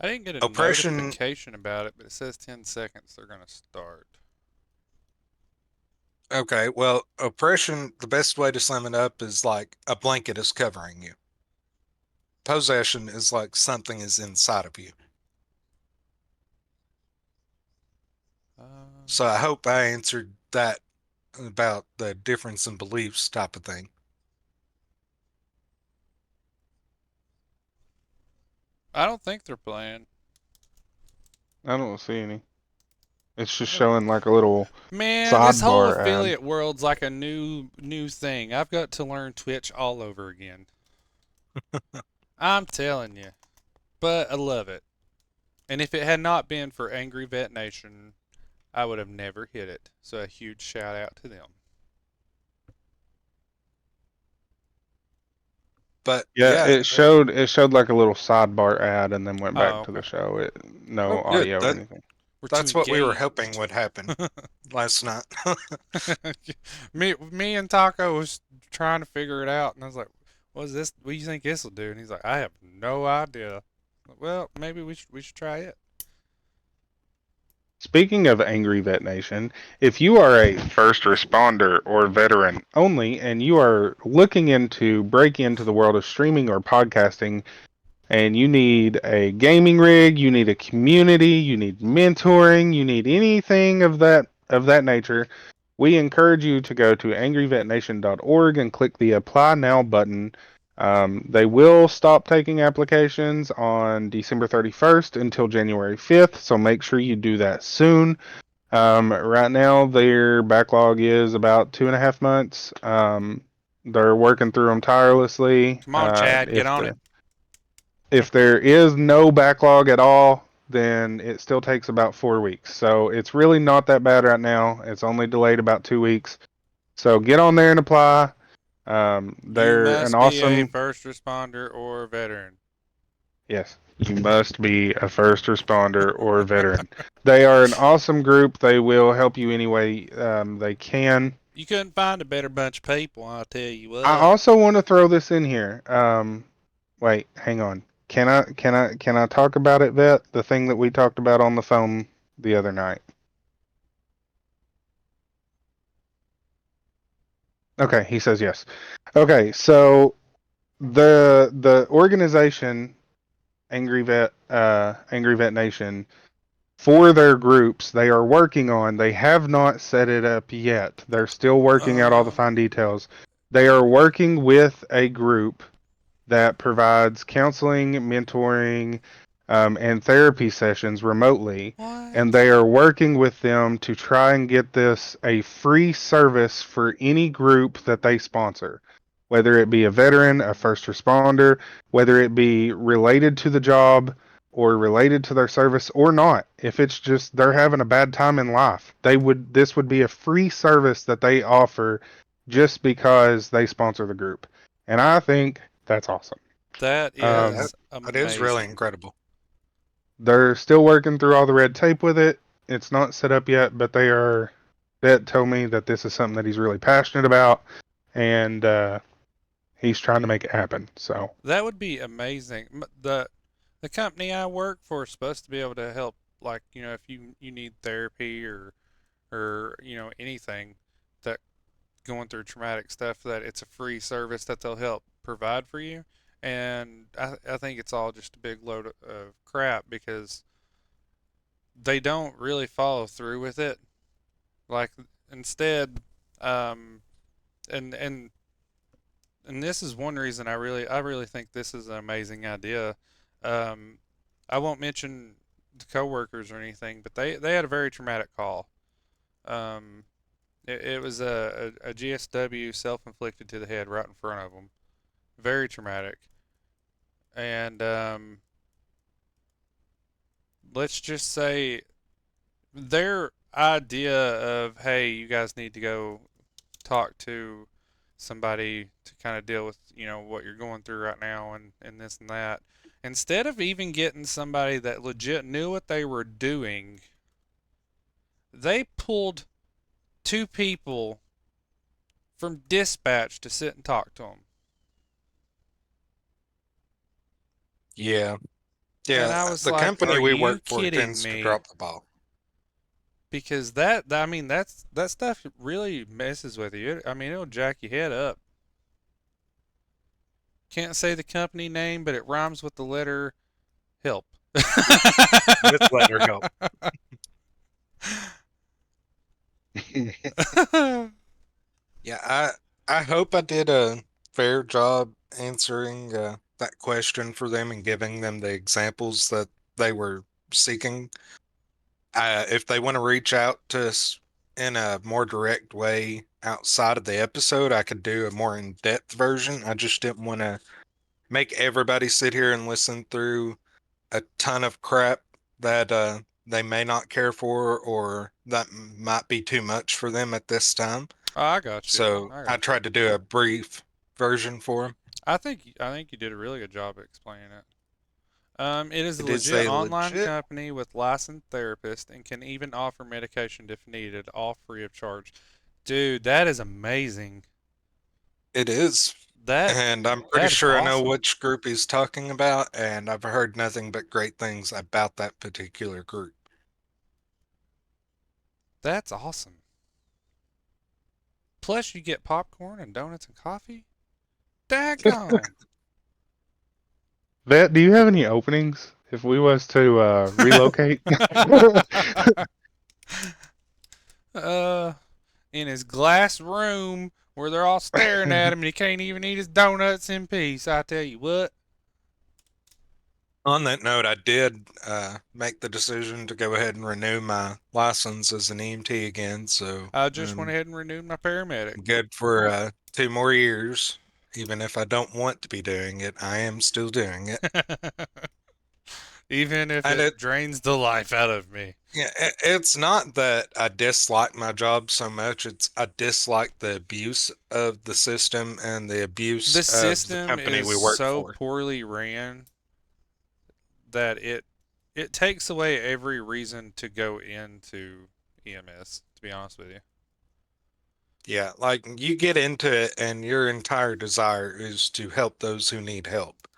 didn't get a Oppression, notification about it, but it says 10 seconds they're going to start. okay, well, oppression, the best way to sum it up is like a blanket is covering you. Possession is like something is inside of you. So I hope I answered that about the difference in beliefs type of thing. I don't think they're playing. I don't see any. It's just showing like a little Man, this whole sidebar ad. affiliate world's like a new thing. I've got to learn Twitch all over again. I'm telling you. But I love it. And if it had not been for Angry Vet Nation, I would have never hit it. So a huge shout out to them. But Yeah, yeah, it showed like a little sidebar ad and then went back Oh, to the okay. show. No oh, good. audio or anything. We're too That's what we were hoping engaged. would happen last night. me and Taco was trying to figure it out, and I was like, "What is this? What do you think this will do?" And he's like, "I have no idea." Well, maybe we should try it. Speaking of Angry Vet Nation, if you are a first responder or veteran only and you are looking into break into the world of streaming or podcasting and you need a gaming rig, you need a community, you need mentoring, you need anything of that nature, we encourage you to go to angryvetnation.org and click the Apply Now button. They will stop taking applications on December 31st until January 5th, so make sure you do that soon. Right now, their backlog is about 2.5 months. They're working through them tirelessly. Come on, Chad, get on it. If there is no backlog at all, then it still takes about 4 weeks. So it's really not that bad right now. It's only delayed about 2 weeks. So get on there and apply. You They're an must be a awesome. first responder or veteran. Yes, you must be a first responder or veteran. They are an awesome group. They will help you any way they can. You couldn't find a better bunch of people, I'll tell you I what. also want to throw this in here. Wait, hang on. Can I talk about it, Vet? The thing that we talked about on the phone the other night. Okay, he says yes. Okay, so the organization Angry Vet Nation, for their groups they are working on, they have not set it up yet. They're still working out all the fine details. They are working with a group that provides counseling, mentoring, and therapy sessions remotely. And What? they are working with them to try and get this a free service for any group that they sponsor, whether it be a veteran, a first responder, whether it be related to the job or related to their service or not. If it's just they're having a bad time in life, this would be a free service that they offer just because they sponsor the group. And I think that's awesome. That Yeah, Um, is that is really amazing. incredible. they're still working through all the red tape with it. It's not set up yet, but they are. Vet told me that this is something that he's really passionate about, and he's trying to make it happen. So That would be amazing. The company I work for is supposed to be able to help, like, if you need therapy or anything that going through traumatic stuff, that it's a free service that they'll help provide for you. And I think it's all just a big load of crap because they don't really follow through with it. Like, instead, um, and and and this is one reason I really think this is an amazing idea. Um, I won't mention the coworkers or anything, but they had a very traumatic call. Um, it was a GSW self-inflicted to the head right in front of them. Very traumatic. And let's just say their idea of, hey, you guys need to go talk to somebody to kind of deal with, what you're going through right now and this and that. Instead of even getting somebody that legit knew what they were doing, they pulled two people from dispatch to sit and talk to them. Yeah. And Yeah. I was The like, company are we you work for kidding tends to me? drop the ball. Because that stuff really messes with you. I mean, it'll jack your head up. Can't say the company name, but it rhymes with the letter help. With letter help. Yeah, I hope I did a fair job answering that question for them and giving them the examples that they were seeking. If they want to reach out to us in a more direct way outside of the episode, I could do a more in-depth version. I just didn't want to make everybody sit here and listen through a ton of crap that they may not care for or that might be too much for them at this time. Oh, I got you. So I I got you. tried to do a brief version for them. I think you did a really good job at explaining it. It is a It is legit a online legit. company with licensed therapists and can even offer medication if needed, all free of charge. Dude, that is amazing. It is. That And I'm pretty that is sure I know awesome. which group he's talking about, and I've heard nothing but great things about that particular group. That's awesome. Plus, you get popcorn and donuts and coffee. Daggone. Vet, do you have any openings if we was to relocate? uh, in his glass room where they're all staring at him and he can't even eat his donuts in peace. I tell you what. On that note, I did make the decision to go ahead and renew my license as an EMT again, so I just went ahead and renewed my paramedic. I'm good for 2 more years. Even if I don't want to be doing it, I am still doing it. Even if And it drains the life out of me. it's not that I dislike my job so much, it's I dislike the abuse of the system and the abuse The of the system company is we work so for. poorly ran that it takes away every reason to go into EMS, to be honest with you. Yeah, like you get into it and your entire desire is to help those who need help.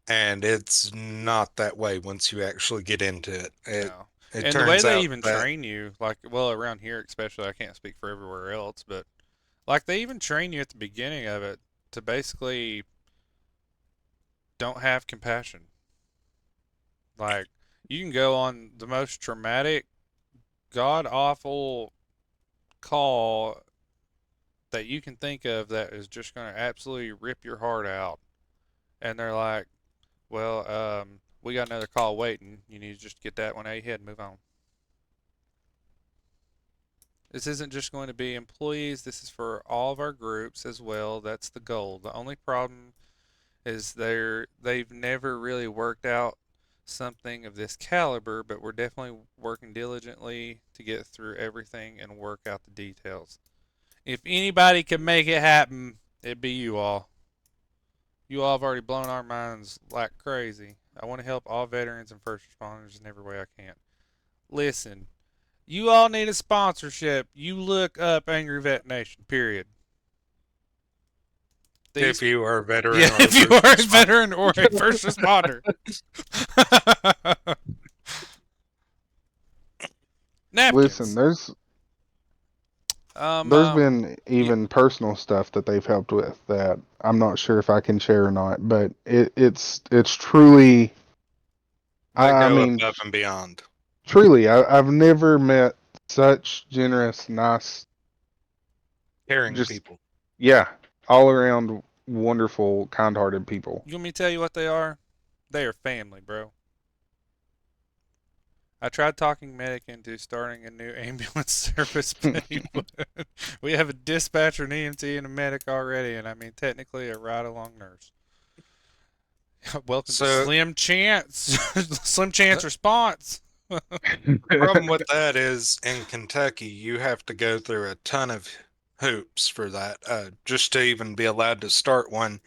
And it's not that way once you actually get into it. It No. it And the way turns they out even that train you, like, well, around here especially, I can't speak for everywhere else, but like they even train you at the beginning of it to basically don't have compassion. Like, you can go on the most traumatic, god awful call that you can think of that is just going to absolutely rip your heart out. And they're like, well, we got another call waiting. You need to just get that one out of your head and move on. This isn't just going to be employees. This is for all of our groups as well. That's the goal. The only problem is they've never really worked out something of this caliber, but we're definitely working diligently to get through everything and work out the details. If anybody can make it happen, it'd be you all. You all have already blown our minds like crazy. I want to help all veterans and first responders in every way I can. Listen, you all need a sponsorship. You look up Angry Vet Nation, period. if These, you are a veteran yeah, or a if you first are a responder. veteran or a first responder. Listen, Napkins. there's been Yeah, even personal stuff that they've helped with that I'm not sure if I can share or not, but it's truly They I go mean above and beyond. truly I've never met such generous, nice, Caring just people. yeah, all around wonderful, kind-hearted people. you want me to tell you what they are? They are family, bro. I tried talking Medic into starting a new ambulance service, but he wouldn't. We have a dispatcher, an EMT, and a medic already, and I mean technically a ride-along nurse. Welcome to So Slim Chance, Slim Chance response. the problem with that is in Kentucky, you have to go through a ton of hoops for that. Just to even be allowed to start one,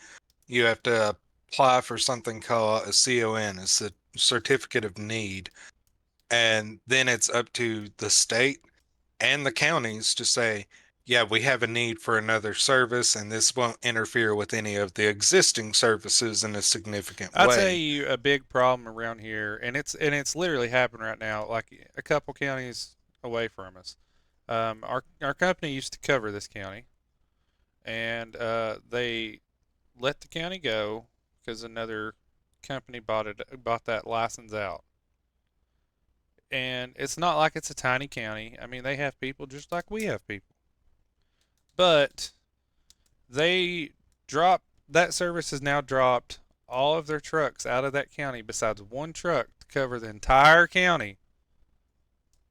you have to apply for something called a CON, a certificate of need, and then it's up to the state and the counties to say, yeah, we have a need for another service, and this won't interfere with any of the existing services in a significant I'll tell way. you a big problem around here, and it's literally happening right now, like a couple counties away from us. Our company used to cover this county, and they let the county go because another company bought that license out. And it's not like it's a tiny county. I mean, they have people just like we have people, but they drop that service has now dropped all of their trucks out of that county besides one truck to cover the entire county.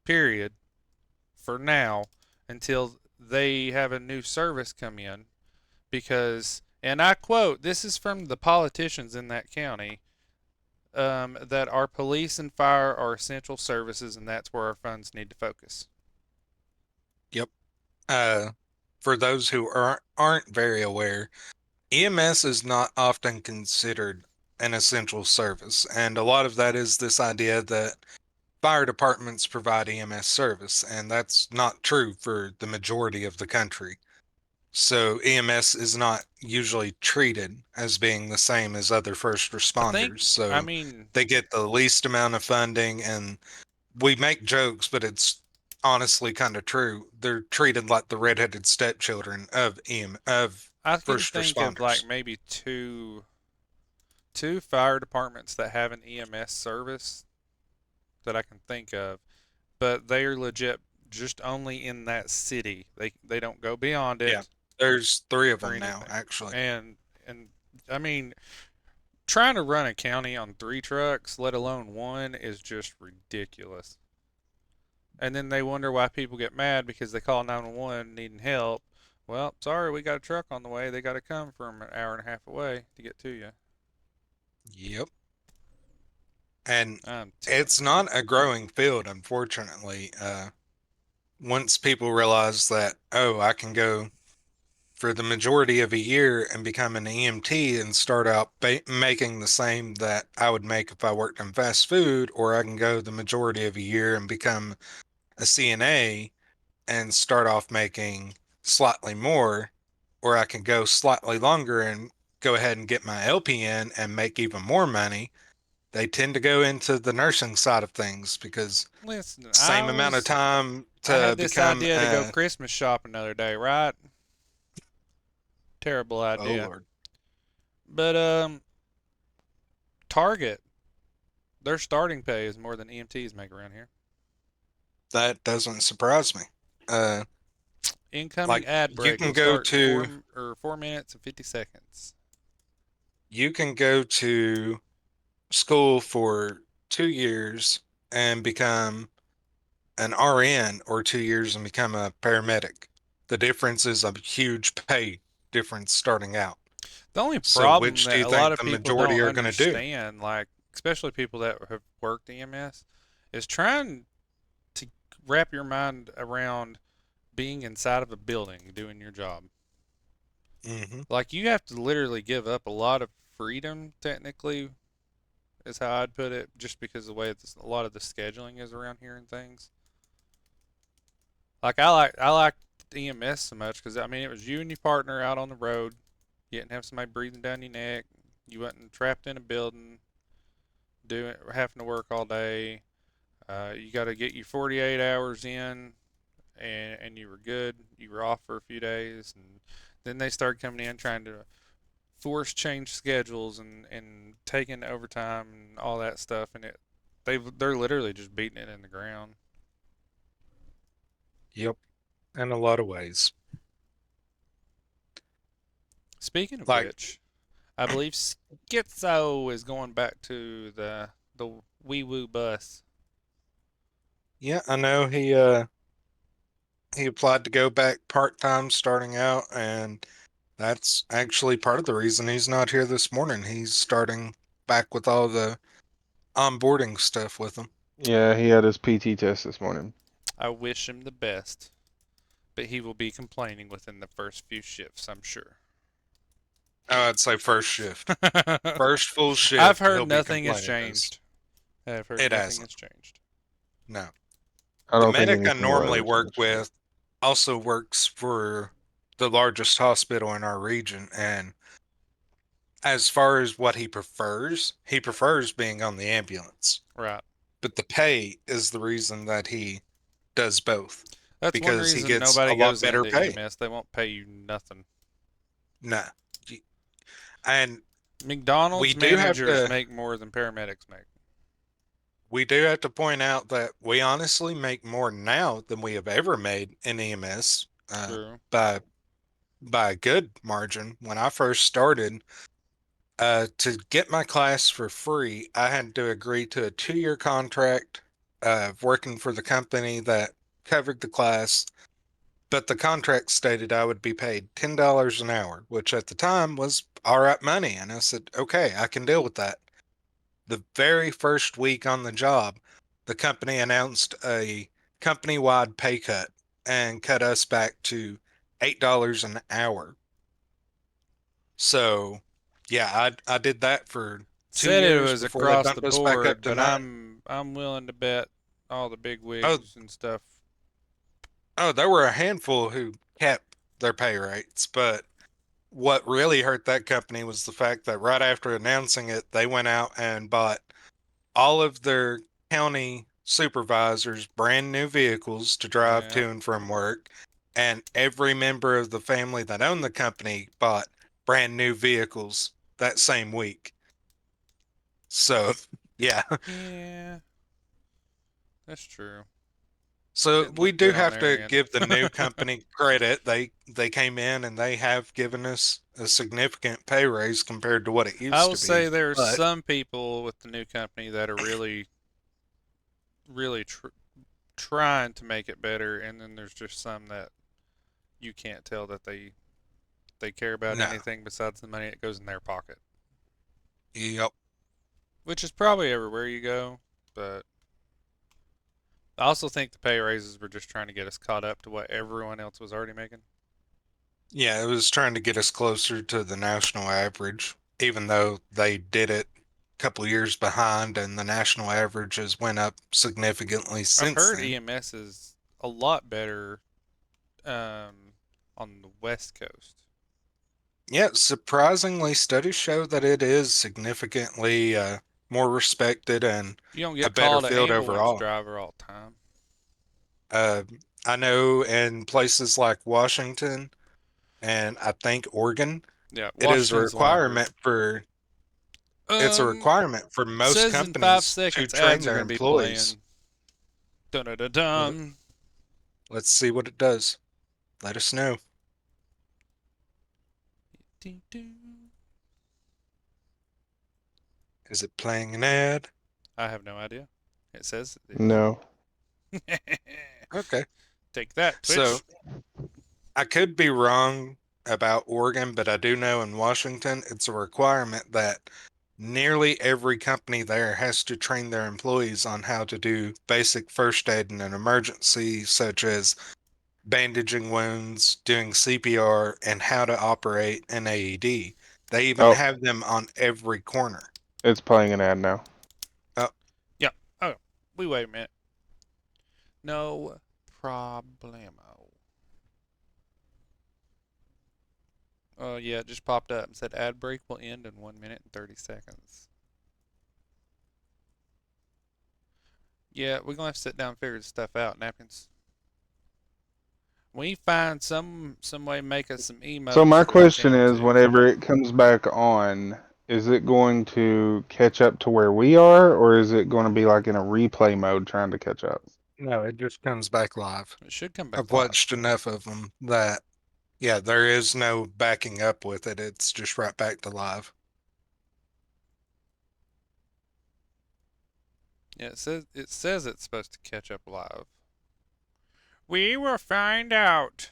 Period. For now, until they have a new service come in, because, and I quote, this is from the politicians in that county, that our police and fire are essential services, and that's where our funds need to focus. Yep. Uh, for those who aren't very aware, EMS is not often considered an essential service, and a lot of that is this idea that fire departments provide EMS service, and that's not true for the majority of the country. So EMS is not usually treated as being the same as other first I think, responders. I So mean, they get the least amount of funding, and we make jokes, but it's honestly kind of true. They're treated like the redheaded stepchildren of of I can first think of like responders. maybe two fire departments that have an EMS service that I can think of, but they are legit just only in that city. They don't go beyond Yeah, it there's three of for them now, anything. actually. And I mean, trying to run a county on three trucks, let alone one, is just ridiculous. And then they wonder why people get mad because they call 911 needing help. Well, sorry, we got a truck on the way. They got to come from an hour and a half away to get to you. Yep. And I'm telling it's you. not a growing field, unfortunately. Once people realize that, oh, I can go for the majority of a year and become an EMT and start out making the same that I would make if I worked in fast food, or I can go the majority of a year and become a CNA and start off making slightly more, or I can go slightly longer and go ahead and get my LPN and make even more money. They tend to go into the nursing side of things because Listen, same amount of time I to had this become idea to go Christmas shopping the other day, right? Terrible oh idea. Lord, But Target, their starting pay is more than EMTs make around here. that doesn't surprise me. Uh, Incoming like ad you break can will go start in to 4 minutes and 50 seconds. you can go to school for 2 years and become an RN, or 2 years and become a paramedic. The difference is a huge pay difference starting out. The only So problem which do that you a lot think of the people majority don't are going to do? understand, like especially people that have worked EMS, is trying to wrap your mind around being inside of a building doing your job. Hmm. Like you have to literally give up a lot of freedom, technically, is how I'd put it, just because of the way a lot of the scheduling is around here and things. Like I like EMS so much because I mean it was you and your partner out on the road. You didn't have somebody breathing down your neck. You wasn't trapped in a building doing having to work all day. You got to get your 48 hours in, and you were good. You were off for a few days, and then they started coming in trying to force change schedules and taking overtime and all that stuff, and they're literally just beating it in the ground. Yep, in a lot of ways. Speaking of Like, which, I believe Schizo is going back to the wee woo bus. yeah, I know he applied to go back part-time starting out, and that's actually part of the reason he's not here this morning. He's starting back with all the onboarding stuff with him. Yeah, he had his PT test this morning. I wish him the best but he will be complaining within the first few shifts, I'm sure. Oh, I'd say first shift. First full I've shift, heard he'll be nothing has complaining. 'Cause changed. I've heard it nothing hasn't. has changed. No. I The don't think medic I anything will normally ever work change. with also works for the largest hospital in our region. And as far as what he prefers being on the ambulance. Right. But the pay is the reason that he does both That's one because he reason gets a nobody lot goes better into pay. EMS. They won't pay you nothing. No. And we McDonald's do have managers to make more than paramedics make. point out that we honestly make more now than we have ever made in EMS True. by a good margin. When I first started, to get my class for free, I had to agree to a 2-year contract of working for the company that covered the class. But the contract stated I would be paid $10 an hour, which at the time was all right money. And I said, okay, I can deal with that. The very first week on the job, the company announced a company wide pay cut and cut us back to $8 an hour. So, yeah, I did that for two Said it years was before they across the bumped us back up board, to but 9. I'm willing to bet all the big Oh, wigs and stuff. oh, there were a handful who kept their pay rates, but what really hurt that company was the fact that right after announcing it, they went out and bought all of their county supervisors brand new vehicles to drive Yeah. to and from work. And every member of the family that owned the company bought brand new vehicles that same week. So, yeah. Yeah, that's true. So Didn't we look do good on have their to end. give the new company credit. They came in and they have given us a significant pay raise compared to what it I used will to be. say there are But some people with the new company that are really trying to make it better, and then there's just some that you can't tell that they care about no. anything besides the money that goes in their pocket, Yep. which is probably everywhere you go. But I also think the pay raises were just trying to get us caught up to what everyone else was already making. Yeah, it was trying to get us closer to the national average, even though they did it a couple years behind and the national average has went up significantly I've since heard then. EMS is a lot better on the West Coast. Yeah, surprisingly, studies show that it is significantly more respected and You don't a get better called an field ambulance overall. driver all the time. Uh, I know in places like Washington and I think Oregon, Yeah, it is a Washington's the one I heard. requirement for it's a Um, requirement for it most says in five companies to seconds train ads are their going to be employees. playing. Dun dun dun Let- dun. Let's see what it does. Let us know. Is it playing an ad? I have no idea. It says it is. No. Okay. Take that, So Twitch. I could be wrong about Oregon, but I do know in Washington it's a requirement that nearly every company there has to train their employees on how to do basic first aid in an emergency, such as bandaging wounds, doing CPR, and how to operate an AED. They even Oh, have them on every corner. it's playing an ad now. Oh, Yeah. Oh, we wait a minute. No problemo. Oh yeah, it just popped up and said ad break will end in 1 minute and 30 seconds. Yeah, we're gonna have to sit down and figure this stuff out, Napkins. We find some way to make us some So my emotes to question jam is, to. whenever it comes back on, is it going to catch up to where we are, or is it going to be like in a replay mode trying to catch up? no, it just comes back live. It should come back I've live. watched enough of them that, yeah, there is no backing up with it. It's just right back to live. Yeah, it says it's supposed to catch up live. We will find out.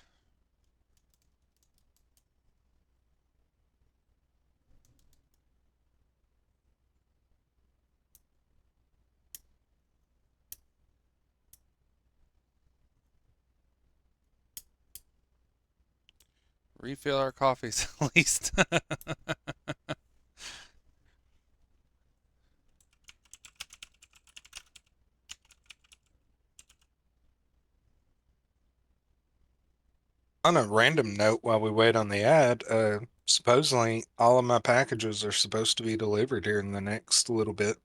Refill our coffees at least. On a random note, while we wait on the ad, supposedly all of my packages are supposed to be delivered here in the next little bit.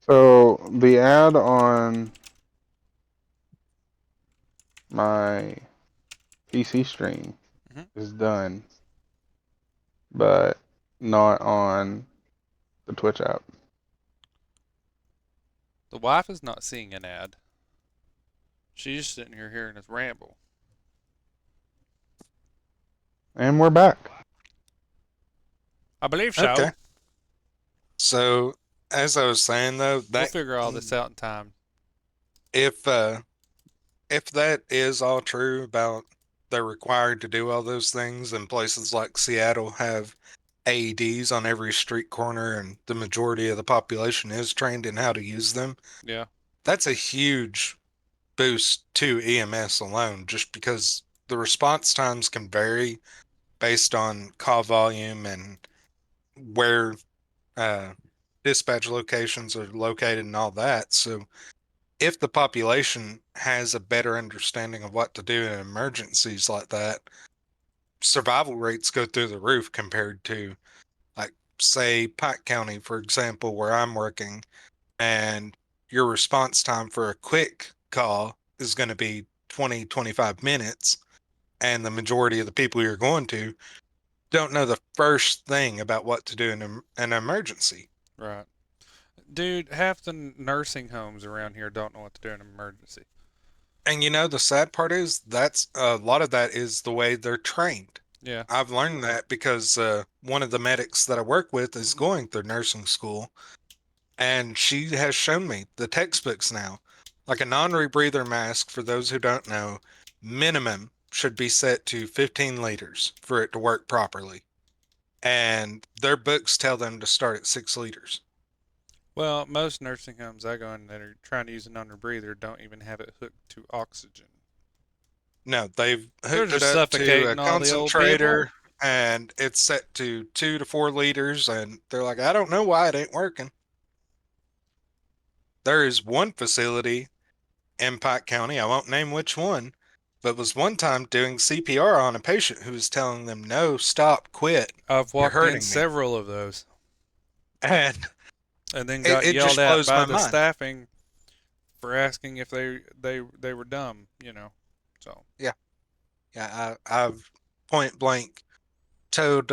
So the ad on my PC stream Mhm. is done, but not on the Twitch app. The wife is not seeing an ad. She's just sitting here hearing us ramble. And we're back. I believe so. Okay. So, as I was saying though, We'll that figure all this out in time. if that is all true about they're required to do all those things, and places like Seattle have AEDs on every street corner, and the majority of the population is trained in how to use them, Yeah. that's a huge boost to EMS alone, just because the response times can vary based on call volume and where uh, dispatch locations are located and all that. So if the population has a better understanding of what to do in emergencies like that, survival rates go through the roof compared to, like, say, Pike County, for example, where I'm working, and your response time for a quick call is going to be 20, 25 minutes, and the majority of the people you're going to don't know the first thing about what to do in an emergency. Right. Dude, half the nursing homes around here don't know what to do in an emergency. And the sad part is that's a lot of that is the way they're trained. Yeah. I've learned that because one of the medics that I work with is going through nursing school, and she has shown me the textbooks now. Like a non-rebreather mask, for those who don't know, minimum should be set to 15 liters for it to work properly. And their books tell them to start at 6 liters. Well, most nursing homes I go in that are trying to use a non-rebreather don't even have it hooked to oxygen. No, they've They're hooked it just up to a suffocating all the old people. concentrator, and it's set to 2 to 4 liters, and they're like, I don't know why it ain't working. There is one facility in Pike County, I won't name which one, but was one time doing CPR on a patient who was telling them, no, stop, quit, I've you're walked in hurting me. several of those And and then it, got it yelled just at blows by my the mind. staffing for asking if they were dumb, So, Yeah, I've point blank told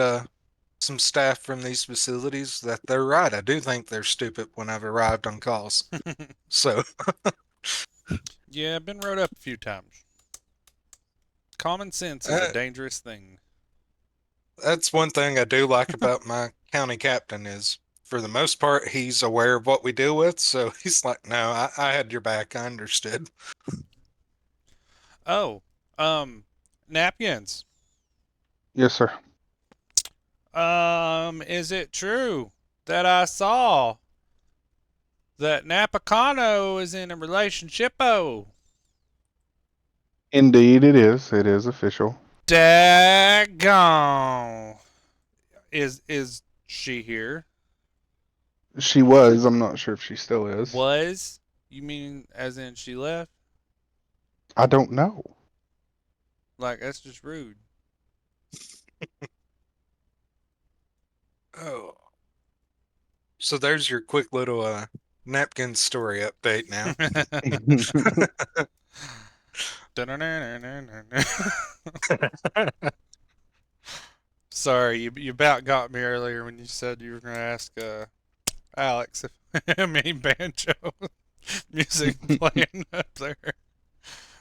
some staff from these facilities that they're right. I do think they're stupid when I've arrived on calls. So yeah, I've been wrote up a few times. Common sense is a uh, dangerous thing. that's one thing I do like about my county captain is, for the most part, he's aware of what we deal with. So he's like, no, I had your back. I understood. Oh, napkins. Yes, sir. Is it true that I saw that Napkins is in a relationship? Oh, Indeed, it is. It is official. daggone. Is she here? She was. I'm not sure if she still is. Was? You mean as in she left? I don't know. Like that's just rude. Oh, so there's your quick little napkin story update now. Sorry, you about got me earlier when you said you were gonna ask Alex if how many banjo music playing up there.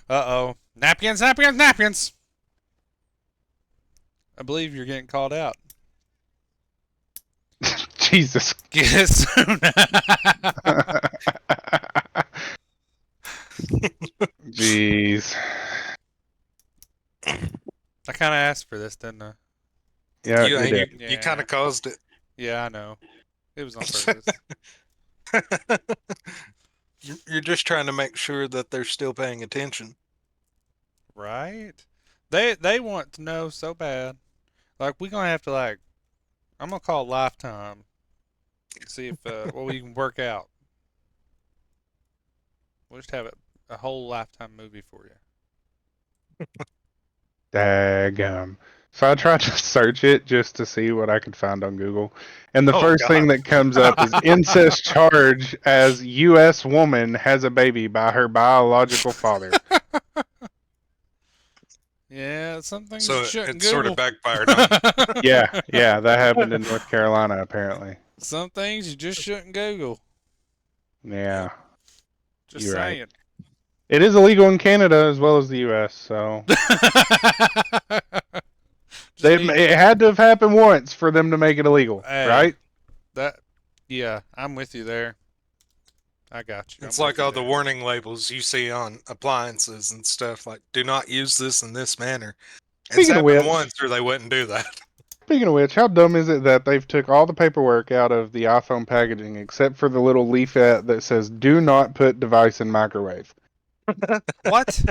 Uh-oh. Napkins, napkins, napkins! I believe you're getting called out. Jesus. Guess soon. Jeez. I kind of asked for this, didn't I? Yeah, you you you, did. you kind of caused it. Yeah, I know. It was on purpose. You're You're just trying to make sure that they're still paying attention. Right? They want to know so bad. Like we're gonna have to I'm gonna call Lifetime and see if what we can work out. We'll just have a whole Lifetime movie for you. Daggum. So I tried to search it just to see what I could find on Google. And the Oh, first thing God. that comes up is incest charge as U.S. woman has a baby by her biological father. Yeah, some things you So shouldn't it sort Google. of backfired on you. Yeah, that happened in North Carolina, apparently. Some things you just shouldn't Google. Yeah, Just you're right. saying. It is illegal in Canada as well as the U.S., so Just need it had to have happened once for them to make it illegal, hey, right? yeah, I'm with you there. I got you. It's I'm with like you all the there. warning labels you see on appliances and stuff, like "Do not use this in this manner." It's Speaking of happened which, once, or they wouldn't do that. how dumb is it that they've took all the paperwork out of the iPhone packaging except for the little leaflet that says "Do not put device in microwave." What?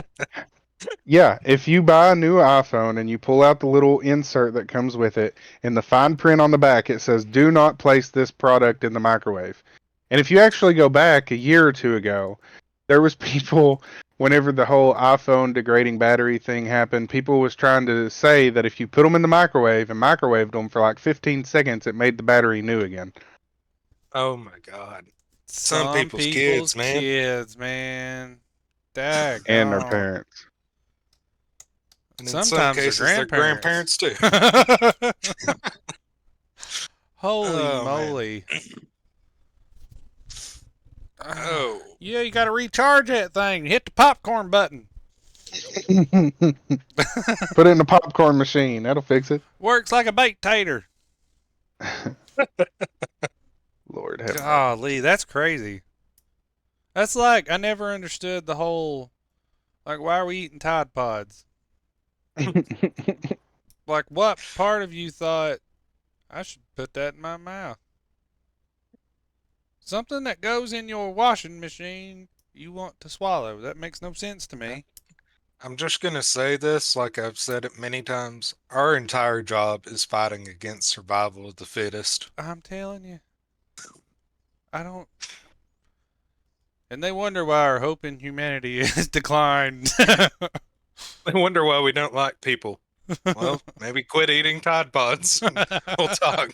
Yeah, if you buy a new iPhone and you pull out the little insert that comes with it, in the fine print on the back it says "Do not place this product in the microwave." And if you actually go back a year or two ago, there was people whenever the whole iPhone degrading battery thing happened, people was trying to say that if you put them in the microwave and microwaved them for like 15 seconds, it made the battery new again. Oh my God. Some Some people's kids, man. man. And their Daggone. parents. And in some Sometimes they're cases, their grandparents. grandparents too. Holy Oh, man. moly. Oh. Yeah, you gotta recharge that thing. Hit the popcorn button. Put it in the popcorn machine. That'll fix it. Works like a baked tater. Lord have Golly, that's crazy. That's like I never understood the whole why are we eating Tide Pods? mercy. Like what part of you thought I should put that in my mouth? Something that goes in your washing machine you want to swallow. That makes no sense to me. I'm just going to say this, like I've said it many times. Our entire job is fighting against survival of the fittest. I'm telling you. I don't. And they wonder why our hope in humanity is declined. They wonder why we don't like people. Well, maybe quit eating Tide Pods and we'll talk.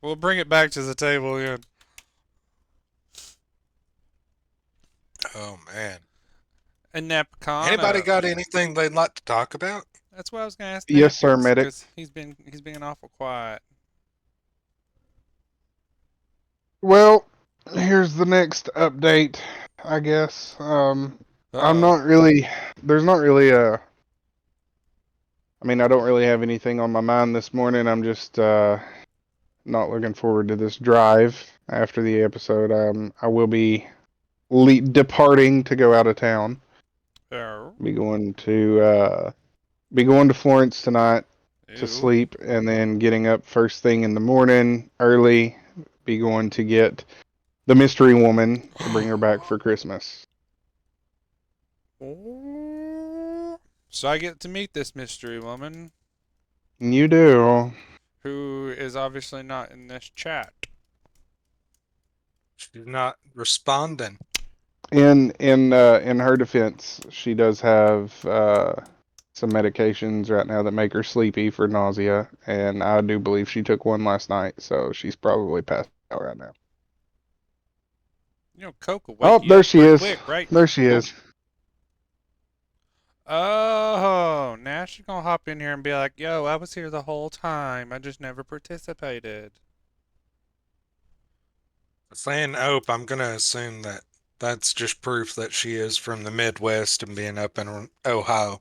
We'll bring it back to the table again. Oh, man. And Napkins. Anybody got anything they'd like to talk about? That's what I was gonna ask. Yes, sir, Napkins, medic. 'cause he's being awful quiet. Well, here's the next update, I guess. I'm not really. There's not really a. I mean, I don't really have anything on my mind this morning. I'm just not looking forward to this drive after the episode. I will be departing to go out of town. Oh. Be going to Florence tonight to Ew. sleep, and then getting up first thing in the morning early. Be going to get the mystery woman to bring her back for Christmas. So I get to meet this mystery woman You do. who is obviously not in this chat. She's not responding. In her defense, she does have some medications right now that make her sleepy for nausea, and I do believe she took one last night, so she's probably passed out right now. You know, Coke will Oh, wake you there up she pretty is. quick, right? There she is. Oh, now she's gonna hop in here and be like, "Yo, I was here the whole time. I just never participated." Saying "ope," I'm gonna assume that that's just proof that she is from the Midwest and being up in Ohio.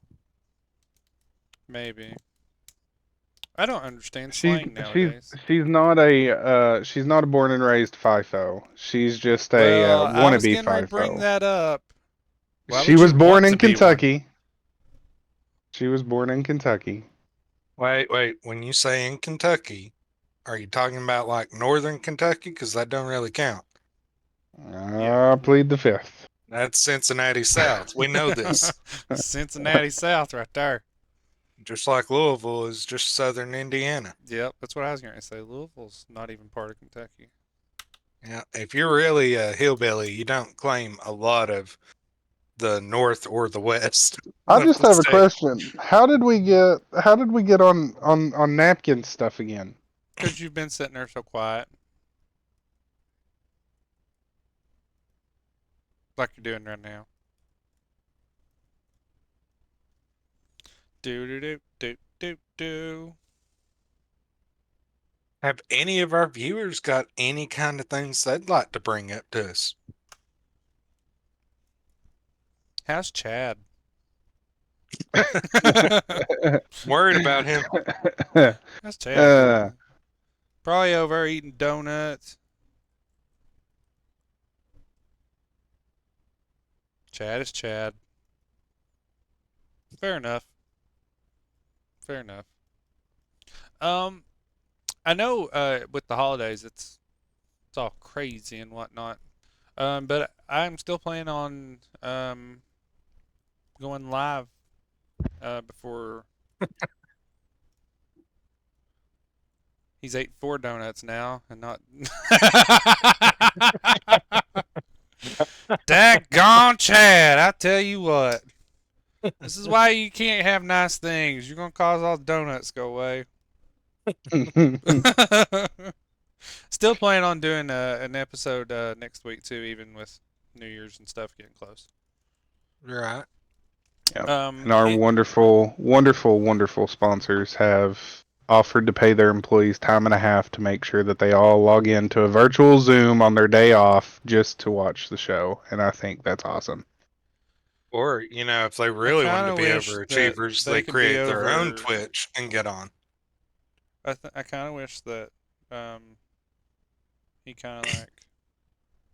Maybe. I don't understand She's slang nowadays. she's not a born and raised FIFO. She's just a Well, I was wannabe getting ready to bring FIFO. that up. Why She would was you born want in to be one? Kentucky. She was born in Kentucky. Wait. When you say in Kentucky, are you talking about like northern Kentucky? Because that don't really count. Yeah. I plead the fifth. That's Cincinnati South. We know this. Cincinnati South right there. Just like Louisville is just southern Indiana. Yep, that's what I was going to say. Louisville's not even part of Kentucky. Yeah, if you're really a hillbilly, you don't claim a lot of the north or the west I of just the have a state. question. How did we get on napkin stuff again? Because you've been sitting there so quiet. Like you're doing right now. Do do do do do do. Have any of our viewers got any kind of things they'd like to bring up to us? How's Chad? Worried about him. How's Chad uh, doing? Probably over there eating donuts. Chad is Chad. Fair enough. Fair enough. I know with the holidays it's all crazy and whatnot. But I'm still planning on going live before he's ate 4 donuts now and not Daggone Chad, I tell you what. This is why you can't have nice things. You're gonna cause all the donuts to go away. Still planning on doing an episode next week too, even with New Year's and stuff getting close. Right. and our wonderful, wonderful, wonderful sponsors have offered to pay their employees time and a half to make sure that they all log into a virtual Zoom on their day off just to watch the show, and I think that's awesome. Or, if they really want to kinda be wish that overachievers, they they could be create their own over- Twitch and get on. I kind of wish that he kind of like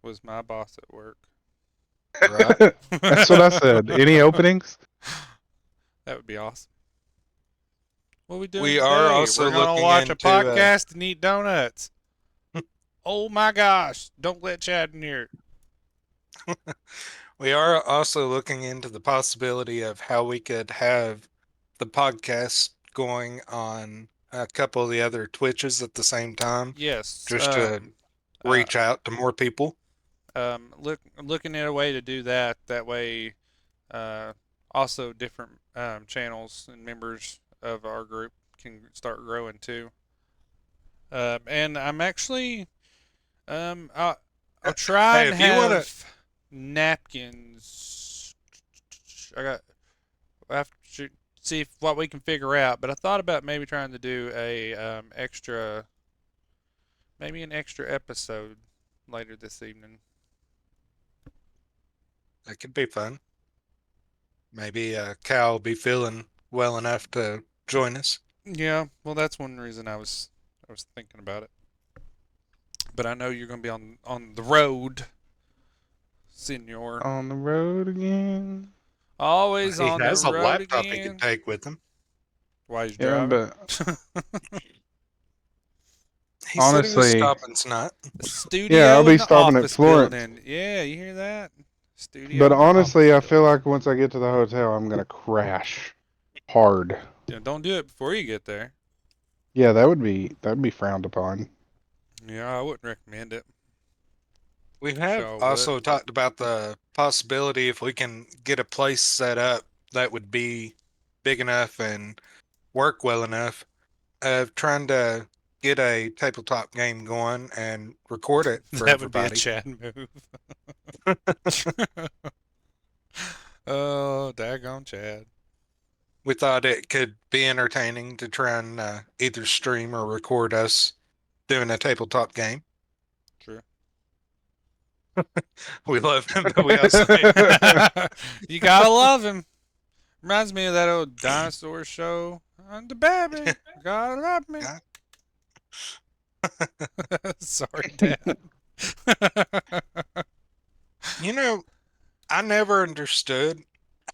was my boss at work. Right. That's what I said. Any openings? That would be awesome. What we doing We today? are also We're gonna looking watch a into, podcast and eat donuts. Oh my gosh! Don't let Chad in here. We are also looking into the possibility of how we could have the podcast going on a couple of the other Twitches at the same time, Yes. just to reach out to more people. Looking at a way to do that. That way, also different channels and members of our group can start growing too. And I'm actually, I'll try Hey, and if you wanna- have napkins. I have to see what we can figure out. But I thought about maybe trying to do a maybe an extra episode later this evening. That could be fun. Maybe Cal will be feeling well enough to join us. Yeah, well, that's one reason I was thinking about it. But I know you're gonna be on the road, Senor. On the road again. Always He on has the a road laptop he again. can take with him. While he's Yeah, driving. but He said he was honestly, stopping tonight. The studio yeah, I'll be in the stopping at office Florence. building. Yeah, you hear that? Studio. But in the honestly, I office feel building. like once I get to the hotel, I'm gonna crash hard. Yeah, don't do it before you get there. Yeah, that'd be frowned upon. Yeah, I wouldn't recommend it. We have So, also talked about the possibility if we can get a place set up that would be big enough and work well enough of trying to get a tabletop game going and record it for That would be a everybody. Chad move. Oh, daggone Chad. We thought it could be entertaining to try and either stream or record us doing a tabletop game. True. We love him, but we also You gotta love him. Reminds me of that old dinosaur show. I'm the baby. Gotta love me. God. Sorry, Dad. I never understood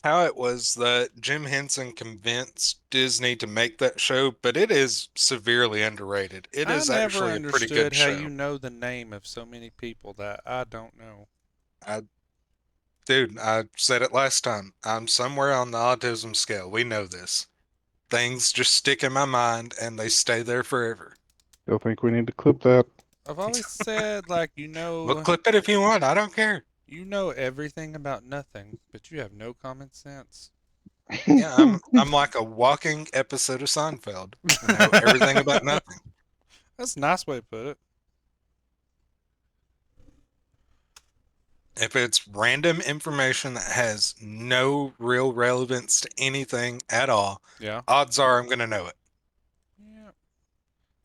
how it was that Jim Henson convinced Disney to make that show, but it is severely underrated. It I is never actually a pretty good understood how show. you know the name of so many people that I don't know. I, dude, I said it last time. I'm somewhere on the autism scale. We know this. Things just stick in my mind and they stay there forever. Still think we need to clip that. I've always said, like, Well, clip it if you want. I don't care. you know everything about nothing, but you have no common sense. Yeah, I'm like a walking episode of Seinfeld. I know everything about nothing. That's a nice way to put it. If it's random information that has no real relevance to anything at all, Yeah. odds are I'm gonna know it. Yeah.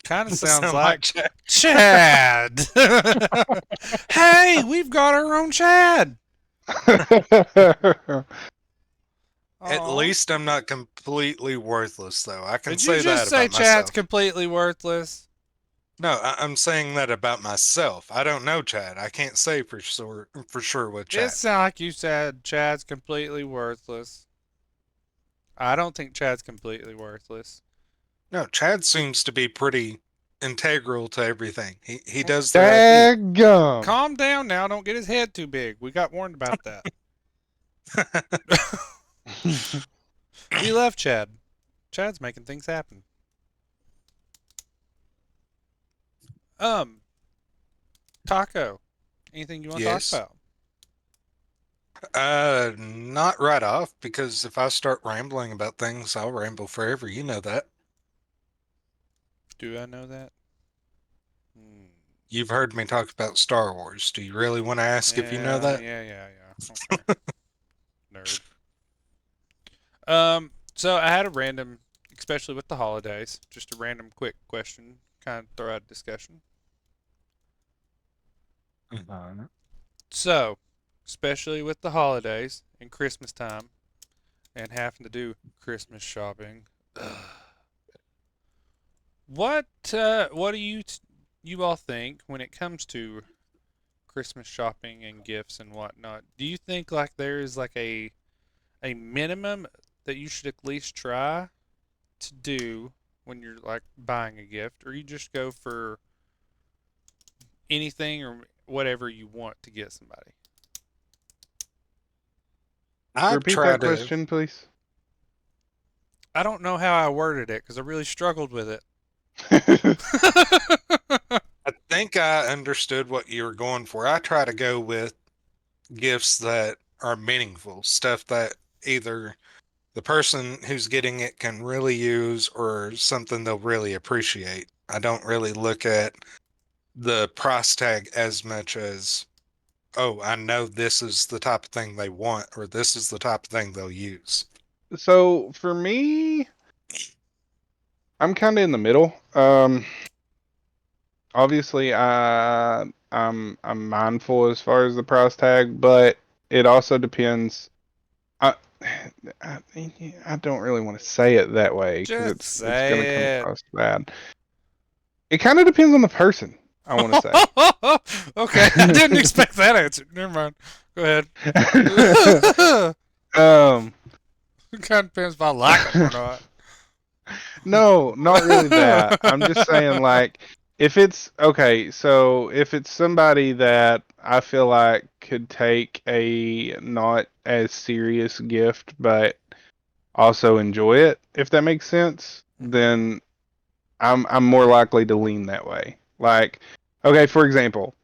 Kind of sounds Sound like Chad. Chad. Hey, we've got our own Chad. At Aw. least I'm not completely worthless, though. I can Did you say just that say about Chad's myself. completely worthless? No, I'm saying that about myself. I don't know Chad. I can't say for sure with It Chad. sounded like you said Chad's completely worthless. I don't think Chad's completely worthless. No, Chad seems to be pretty integral to everything. He does the right Daggum. Calm down now. Don't get his head too big. We got warned about that. We love Chad. Chad's making things happen. Taco. Anything you want to Yes. talk Not right off, because if I start rambling about things, I'll ramble forever. You know that. Do I know that? Hmm. You've heard me talk about Star Wars. Do you really want to ask if you know that? Yeah. Okay. Nerd. So I had a random, especially with the holidays, just a random quick question, kind of throw out a discussion. So, especially with the holidays and Christmas time and having to do Christmas shopping, what do you all think when it comes to Christmas shopping and gifts and whatnot? Do you think like there is like a minimum that you should at least try to do when you're like buying a gift, or you just go for anything or whatever you want to get somebody? I Repeat try that to. question, please. I don't know how I worded it because I really struggled with it. I think I understood what you were going for. I try to go with gifts that are meaningful, stuff that either the person who's getting it can really use or something they'll really appreciate. I don't really look at the price tag as much as, oh, I know this is the type of thing they want or this is the type of thing they'll use. So for me, I'm kind of in the middle. Obviously, I'm mindful as far as the price tag, but it also depends. I I, I don't really want to say it that way because Just it's gonna come say it. across bad. It kind of depends on the person. I want to say. Okay, I didn't expect that answer. Never mind. Go ahead. um, It kind of depends if I like them or not. no, not really that. I'm just saying, like, if it's okay, so if it's somebody that I feel like could take a not as serious gift, but also enjoy it, if that makes sense, then I'm more likely to lean that way. Like, okay, for example,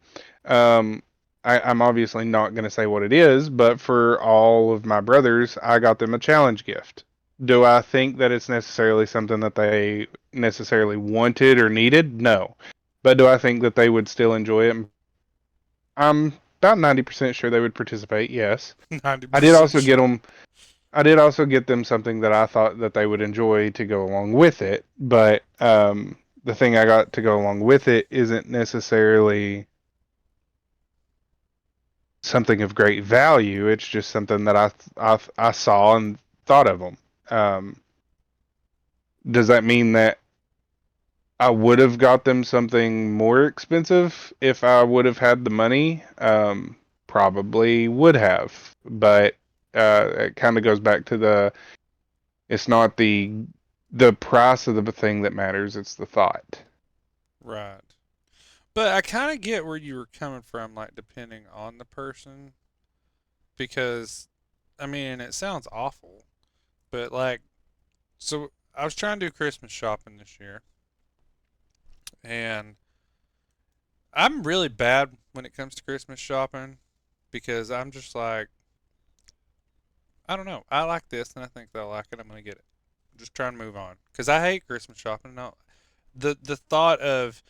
um, I'm obviously not going to say what it is, but for all of my brothers, I got them a challenge gift. Do I think that it's necessarily something that they necessarily wanted or needed? No. But do I think that they would still enjoy it? I'm about 90% sure they would participate, yes. I did 90% also get sure. them I did also get them something that I thought that they would enjoy to go along with it, but the thing I got to go along with it isn't necessarily something of great value. It's just something that I saw and thought of them. Does that mean that I would have got them something more expensive if I would have had the money? Probably would have, but it kind of goes back to it's not the price of the thing that matters, it's the thought. Right. But I kind of get where you were coming from, like, depending on the person. because, I mean, it sounds awful, but like, so I was trying to do Christmas shopping this year, and I'm really bad when it comes to Christmas shopping because I'm just like, I don't know. I like this, and I think they'll like it. I'm gonna get it. Just trying to move on because I hate Christmas shopping. No, the thought of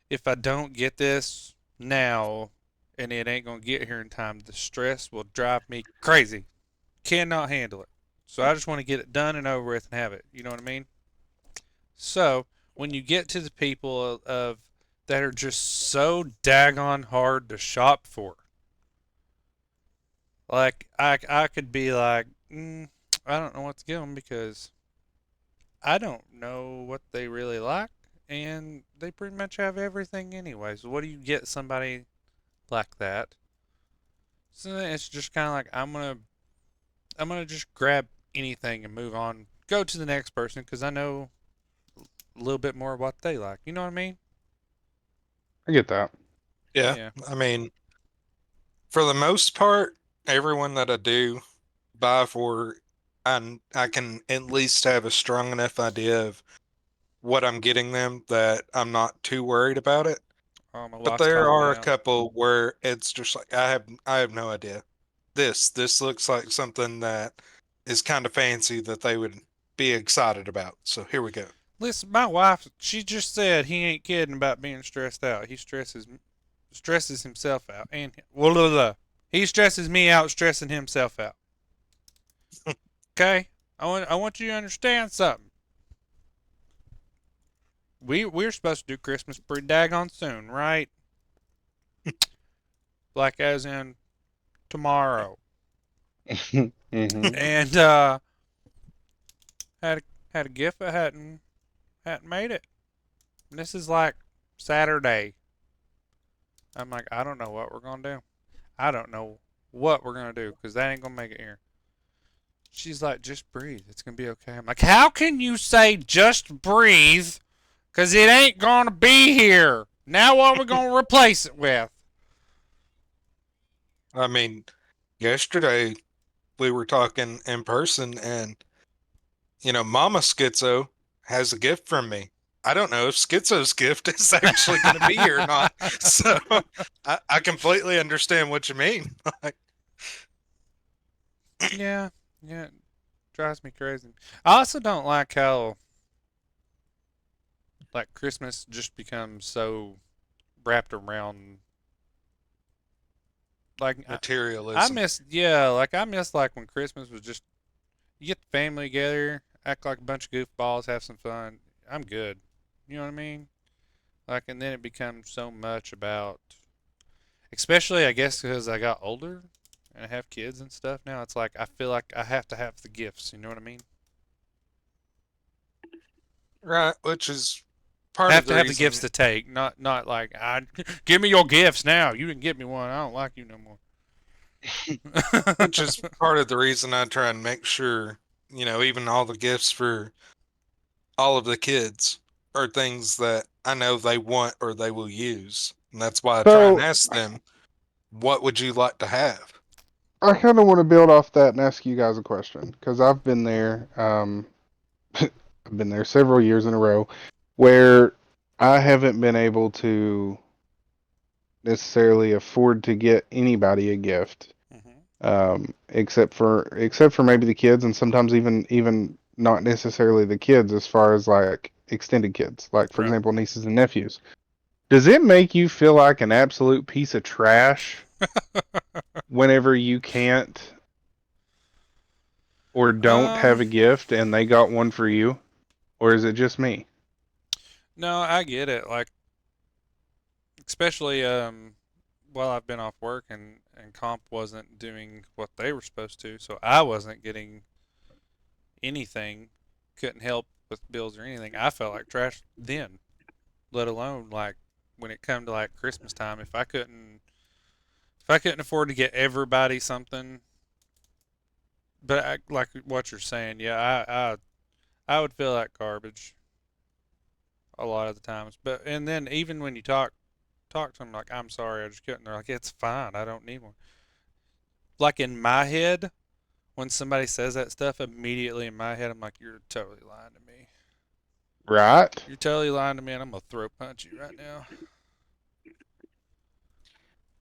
if I don't get this now and it ain't gonna get here in time, the stress will drive me crazy. Cannot handle it. So I just want to get it done and over with and have it. You know what I mean? So when you get to the people of that are just so daggone hard to shop for, like I could be like, I don't know what to give them because I don't know what they really like, and they pretty much have everything anyways. What do you get somebody like that? So it's just kind of like I'm gonna just grab anything and move on, go to the next person because I know a little bit more what they like. You know what I mean? I get that. Yeah. Yeah. I mean, for the most part, everyone that I do buy for, I can at least have a strong enough idea of what I'm getting them that I'm not too worried about it. Oh, my But wife's there calling me are a out. couple where it's just like I have no idea. This looks like something that is kind of fancy that they would be excited about. So here we go. Listen, my wife, she just said he ain't kidding about being stressed out. He stresses himself out, and he stresses me out, stressing himself out. Okay, I want you to understand something. We're supposed to do Christmas pretty daggone soon, right? Like as in tomorrow. hmm And had a, had a gift that hadn't made it. And this is like Saturday. I'm like, I don't know what we're gonna do. I don't know what we're gonna do because that ain't gonna make it here. She's like, just breathe. It's gonna be okay. I'm like, how can you say just breathe? Cause it ain't gonna be here. Now what are we gonna replace it with? I mean, yesterday we were talking in person and Mama Schizo has a gift from me. I don't know if Schizo's gift is actually going to be here or not. So I completely understand what you mean. Like, Yeah, yeah, it drives me crazy. I also don't like how like Christmas just becomes so wrapped around like I materialism. miss yeah, like I miss like when Christmas was just you get the family together, act like a bunch of goofballs, have some fun. I'm good. You know what I mean? Like, and then it becomes so much about, especially I guess because I got older and I have kids and stuff now. It's like I feel like I have to have the gifts. You know what I mean? Right, which is I part of have the to have the gifts reason, to take, not like I give me your gifts now. You didn't get me one. I don't like you no more. which is part of the reason I try and make sure, even all the gifts for all of the kids are things that I know they want or they will use. And that's why I try and So ask them, what would you like to have? I kind of want to build off that and ask you guys a question because I've been there. I've been there several years in a row where I haven't been able to necessarily afford to get anybody a gift, hmm except for maybe the kids, and sometimes even not necessarily the kids, as far as like extended kids, like for Right. example nieces and nephews. Does it make you feel like an absolute piece of trash whenever you can't or don't have Um. a gift and they got one for you, or is it just me? No, I get it. Like, especially while I've been off work and comp wasn't doing what they were supposed to, so I wasn't getting anything, couldn't help with bills or anything. I felt like trash then, let alone like when it come to like Christmas time. If I couldn't afford to get everybody something, but like what you're saying, yeah, I would feel like garbage a lot of the times. But and then even when you talk to them like I'm sorry, I just couldn't. They're like it's fine, I don't need one. like in my head, when somebody says that stuff, immediately in my head, I'm like, you're totally lying to me. Right? You're totally lying to me, and I'm gonna throat punch you right now.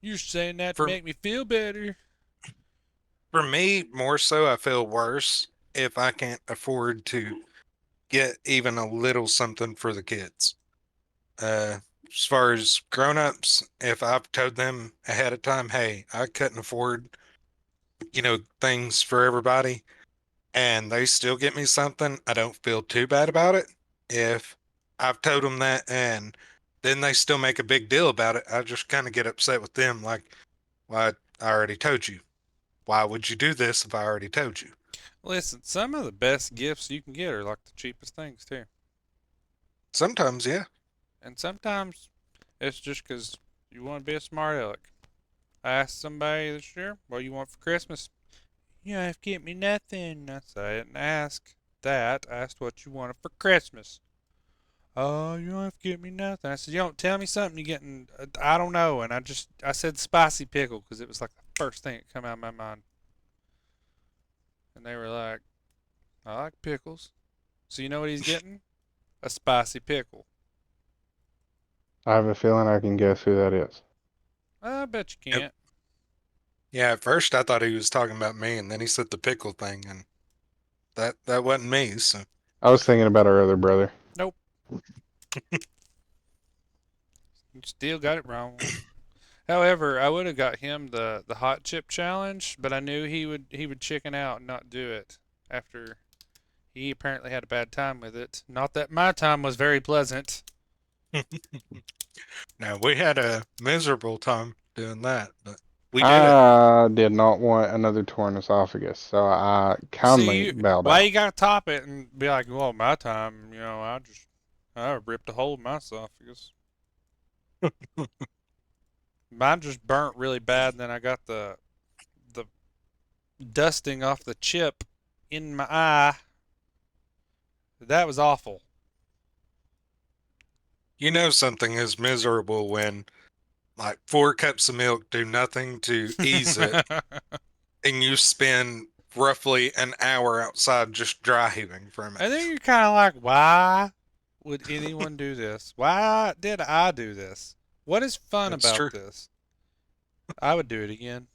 You're saying that to For make me feel better. for me, more so, I feel worse if I can't afford to get even a little something for the kids. Uh, as far as grown-ups, if I've told them ahead of time, hey, I couldn't afford, things for everybody, and they still get me something, I don't feel too bad about it. If I've told them that and then they still make a big deal about it, I just kind of get upset with them, like, well, I already told you. Why would you do this if I already told you? Listen, some of the best gifts you can get are like the cheapest things too, Sometimes, yeah. and sometimes it's just 'cause you want to be a smart aleck. I asked somebody this year, "What do you want for Christmas?" You don't have to get me nothing. I said, I didn't ask that. I asked what you wanted for Christmas. Oh, you don't have to get me nothing. I said, you don't tell me something, you're getting, I don't know. And I said spicy pickle because it was like the first thing that come out of my mind. And they were like, I like pickles. So you know what he's getting? A spicy pickle. I have a feeling I can guess who that is. I bet you Yep. can't. Yeah, at first I thought he was talking about me, and then he said the pickle thing, and that wasn't me. So I was thinking about our other brother. Nope. You still got it wrong. However, I would have got him the hot chip challenge, but I knew he would chicken out and not do it after he apparently had a bad time with it. Not that my time was very pleasant. now we had a miserable time doing that, but we did it. I did not want another torn esophagus, so I kindly See, bowed why out. you gotta top it and be like, well, my time, I ripped a hole in my esophagus. Mine just burnt really bad, and then I got the dusting off the chip in my eye. That was awful. You know something is miserable when like 4 cups of milk do nothing to ease it, and you spend roughly an hour outside just dry heaving from it. I think you're kind of like, why would anyone do this? Why did I do this? What is fun It's about true. this? I would do it again.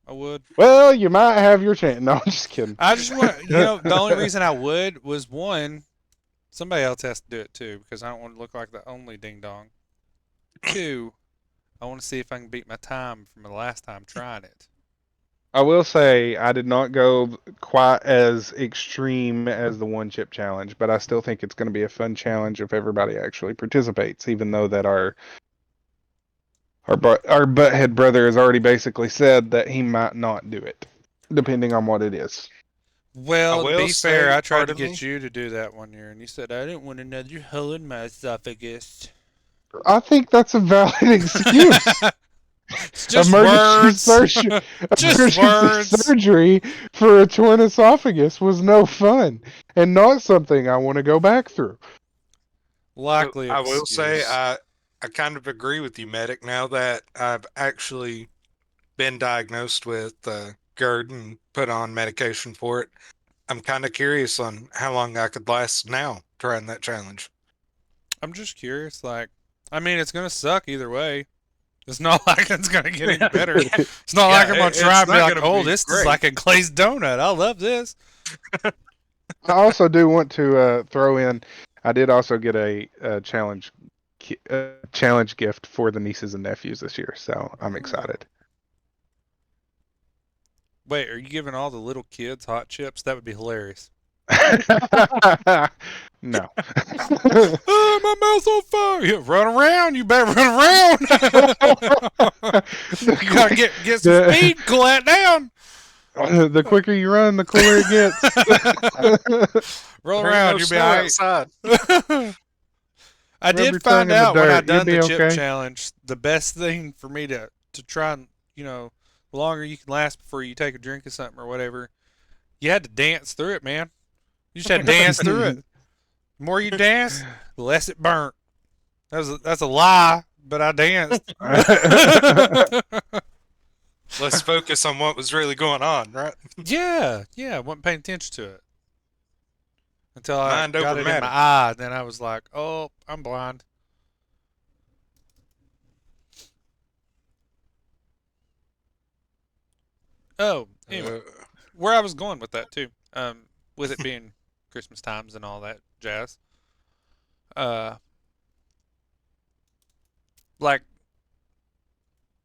I would. Well, you might have your chance. No, I'm just kidding. I just want, the only reason I would was one, somebody else has to do it too because I don't want to look like the only ding dong. Two, I want to see if I can beat my time from the last time trying it. I will say I did not go quite as extreme as the one chip challenge, but I still think it's going to be a fun challenge if everybody actually participates, even though that our butthead brother has already basically said that he might not do it, depending on what it is. I Well, to will be fair, say, I tried part to of me, get you to do that one year, and you said I didn't want another hole in my esophagus. I think that's a valid excuse. It's just Emergency words. surgery, Just words. surgery for a torn esophagus was no fun and not something I want to go back through. Likely I will say, excuse. I kind of agree with you, Medic. Now that I've actually been diagnosed with GERD and put on medication for it, I'm kind of curious on how long I could last now trying that challenge. I'm just curious. I mean, it's gonna suck either way. It's not like it's gonna get any better. It's not like I'm gonna try it's and be not like, gonna oh, be this is great. like a glazed donut. I love this. I also do want to throw in. I did also get a challenge gift for the nieces and nephews this year, so I'm excited. Wait, are you giving all the little kids hot chips? That would be hilarious. No. Oh, my mouth's on fire! Yeah, run around! You better run around! You gotta get some speed. Cool that down. The quicker you run, the cooler it gets. Roll There ain't around. no You'll be snow alright. outside. I Rub your did tongue find in the out when I dirt. You'll done the be chip okay. challenge, the best thing for me to try and, the longer you can last before you take a drink of something or whatever, you had to dance through it, man. You just had to dance through it. The more you dance, the less it burnt. That's a lie, but I danced. Let's focus on what was really going on, right? Yeah, I wasn't paying attention to it until I Mind got over it in my matter. eye. Then I was like, "Oh, I'm blind." Oh, anyway, Uh, where I was going with that too, with it being Christmas times and all that jazz. Uh, like,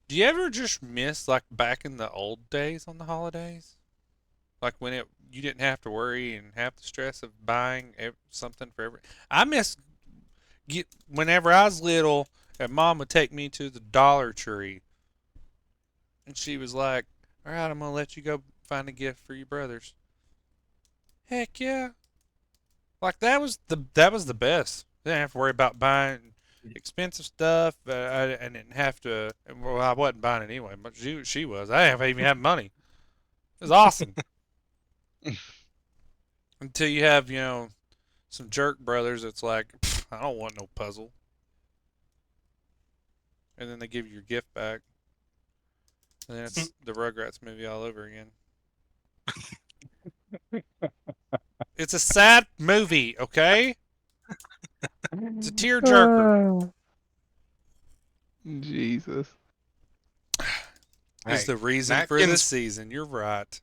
do you ever just miss like back in the old days on the holidays? Like when you didn't have to worry and have the stress of buying something for every. I miss whenever I was little, and Mom would take me to the Dollar Tree, and she was like, "All right, I'm gonna let you go find a gift for your brothers." Heck yeah! Like that was the best. Didn't have to worry about buying expensive stuff. I didn't have to. Well, I wasn't buying it anyway, but she was. I didn't even have money. It was awesome until you have some jerk brothers. It's like I don't want no puzzle, and then they give you your gift back, and then it's the Rugrats movie all over again. It's a sad movie, okay? It's a tearjerker. Jesus. Is hey, the reason for the napkins season. You're right.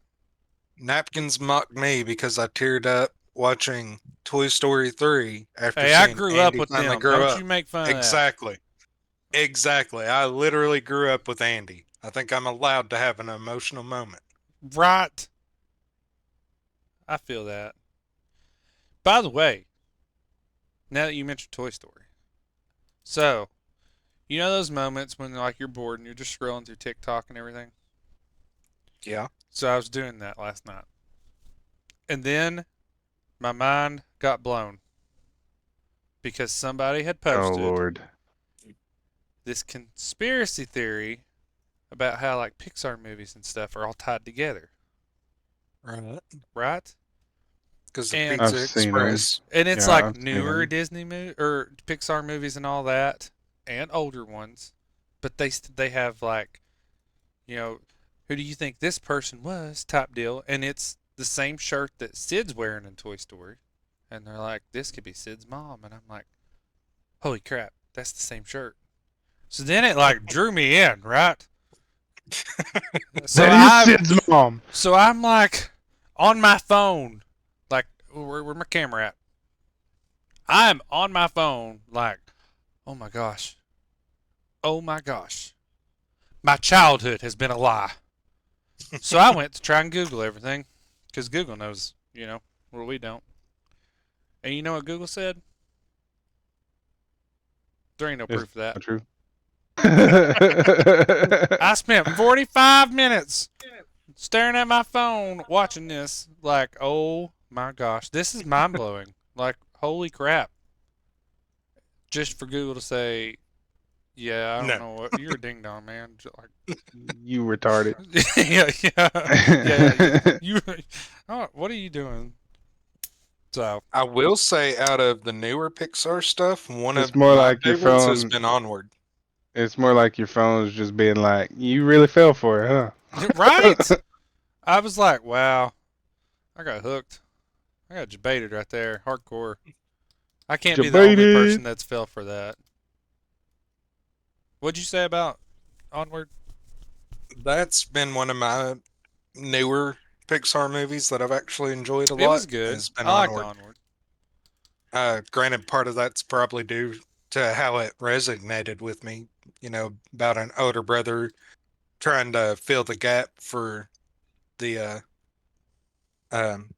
napkins mocked me because I teared up watching Toy Story 3 after Hey, I seeing grew up Andy with finally them. grow Don't you up. make fun of that. Exactly. Exactly. I literally grew up with Andy. I think I'm allowed to have an emotional moment. Right. I feel that. By the way, now that you mentioned Toy Story, so you know those moments when like you're bored and you're just scrolling through TikTok and everything. Yeah. So I was doing that last night, and then my mind got blown because somebody had Oh posted Lord. this conspiracy theory about how like Pixar movies and stuff are all tied together, Right. right? Because the And I've Pizza seen them. Express. it's Yeah, like I've seen newer them. Disney movie or Pixar movies and all that, and older ones, but they have like you know who do you think this person was type deal, and it's the same shirt that Sid's wearing in Toy Story, and they're like this could be Sid's mom, and I'm like holy crap that's the same shirt. So then it like drew me in, right? So That is I Sid's mom. so I'm like on my phone, like where my camera at? I'm on my phone, like, oh my gosh, oh my gosh, my childhood has been a lie. So I went to try and Google everything, because Google knows, what we don't. And you know what Google said? There ain't no It's proof of that. not true. I spent 45 minutes staring at my phone watching this, like, oh my gosh, this is mind blowing. Like, holy crap. Just for Google to say, yeah, I don't No. know what you're a ding dong, man. Like, You retarded. yeah. You, oh, what are you doing? So I will say, out of the newer Pixar stuff, one It's of more my like your favorites has phone. been Onward. It's more like your phone's just being like, you really fell for it, huh? right, I was like, wow, I got hooked. I got debated right there, hardcore. I can't be the only person Debated. that's fell for that. What'd you say about Onward? That's been one of my newer Pixar movies that I've actually enjoyed a It was lot. good. Has been I liked Onward. Onward. Granted, part of that's probably due to how it resonated with me. About an older brother trying to fill the gap for the um,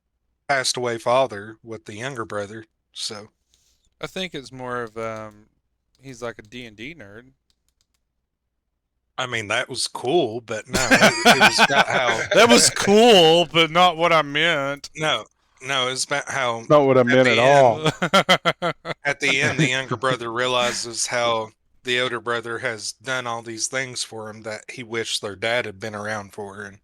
passed away father with the younger brother. So, I think it's more of he's like a D&D nerd. I mean, that was cool, but no, it was about how That was cool, but not what I meant. no, no, it's about how Not what I at meant at the all. end, at the end, the younger brother realizes how the older brother has done all these things for him that he wished their dad had been around for, and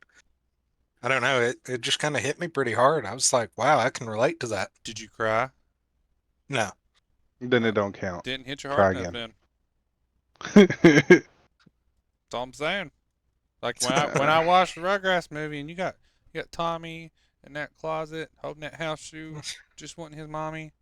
I don't know, it just kind of hit me pretty hard. I was like, wow, I can relate to that. Did you cry? No, Then it don't count. Didn't hit your Try heart enough again. then. That's all I'm saying. Like when I watched the Rugrats movie and you got Tommy in that closet holding that house shoe, just wanting his mommy.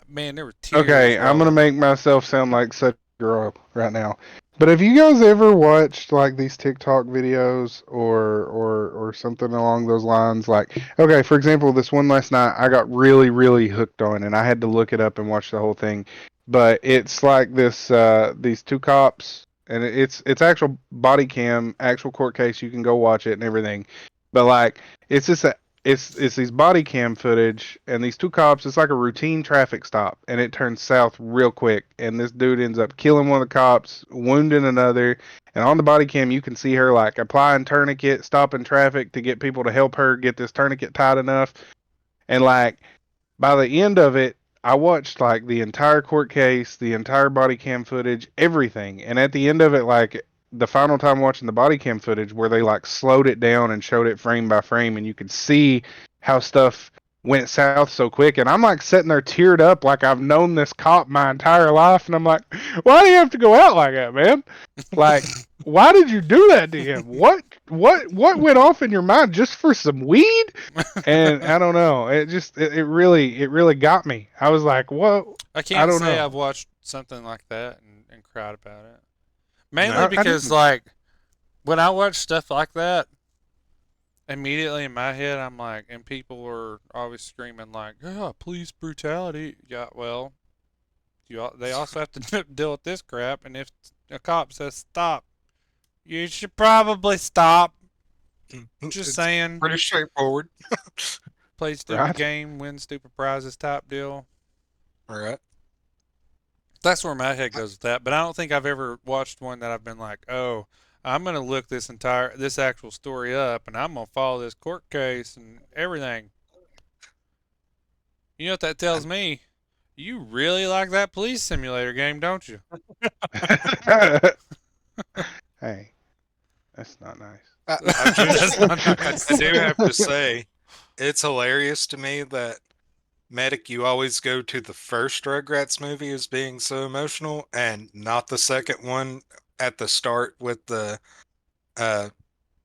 Man, there were tears Okay, I'm gonna rolling. make myself sound like such a girl right now. But have you guys ever watched like these TikTok videos or something along those lines? Like, okay, for example, this one last night I got really hooked on, and I had to look it up and watch the whole thing. But it's like this these two cops, and it's actual body cam, actual court case. You can go watch it and everything. But like, it's just it's these body cam footage and these two cops. It's like a routine traffic stop, and it turns south real quick. And this dude ends up killing one of the cops, wounding another. And on the body cam, you can see her like applying tourniquet, stopping traffic to get people to help her get this tourniquet tight enough. And like by the end of it, I watched like the entire court case, the entire body cam footage, everything. And at the end of it, like the final time watching the body cam footage where they like slowed it down and showed it frame by frame and you could see how stuff went south so quick. And I'm like sitting there teared up like I've known this cop my entire life. And I'm like, why do you have to go out like that, man? Like, why did you do that to him? What went off in your mind just for some weed? And I don't know. It really got me. I was like, what? I I can't don't say know. I've watched something like that and cried about it. No. Mainly I because didn't. like when I watch stuff like that, immediately in my head I'm like, and people are always screaming like, "Oh, police brutality." Yeah, well, they also have to deal with this crap. And if a cop says stop, you should probably stop. Just It's saying. pretty straightforward. Play stupid Right? game, win stupid prizes, type deal. All right. That's where my head goes with that. But I don't think I've ever watched one that I've been like, oh, I'm gonna look this actual story up, and I'm gonna follow this court case and everything. You know what that tells me? You really like that police simulator game, don't you? Hey, that's not nice. I That's just, not I nice. do have to say, it's hilarious to me that Medic, you always go to the first Rugrats movie as being so emotional, and not the second one at the start with the uh,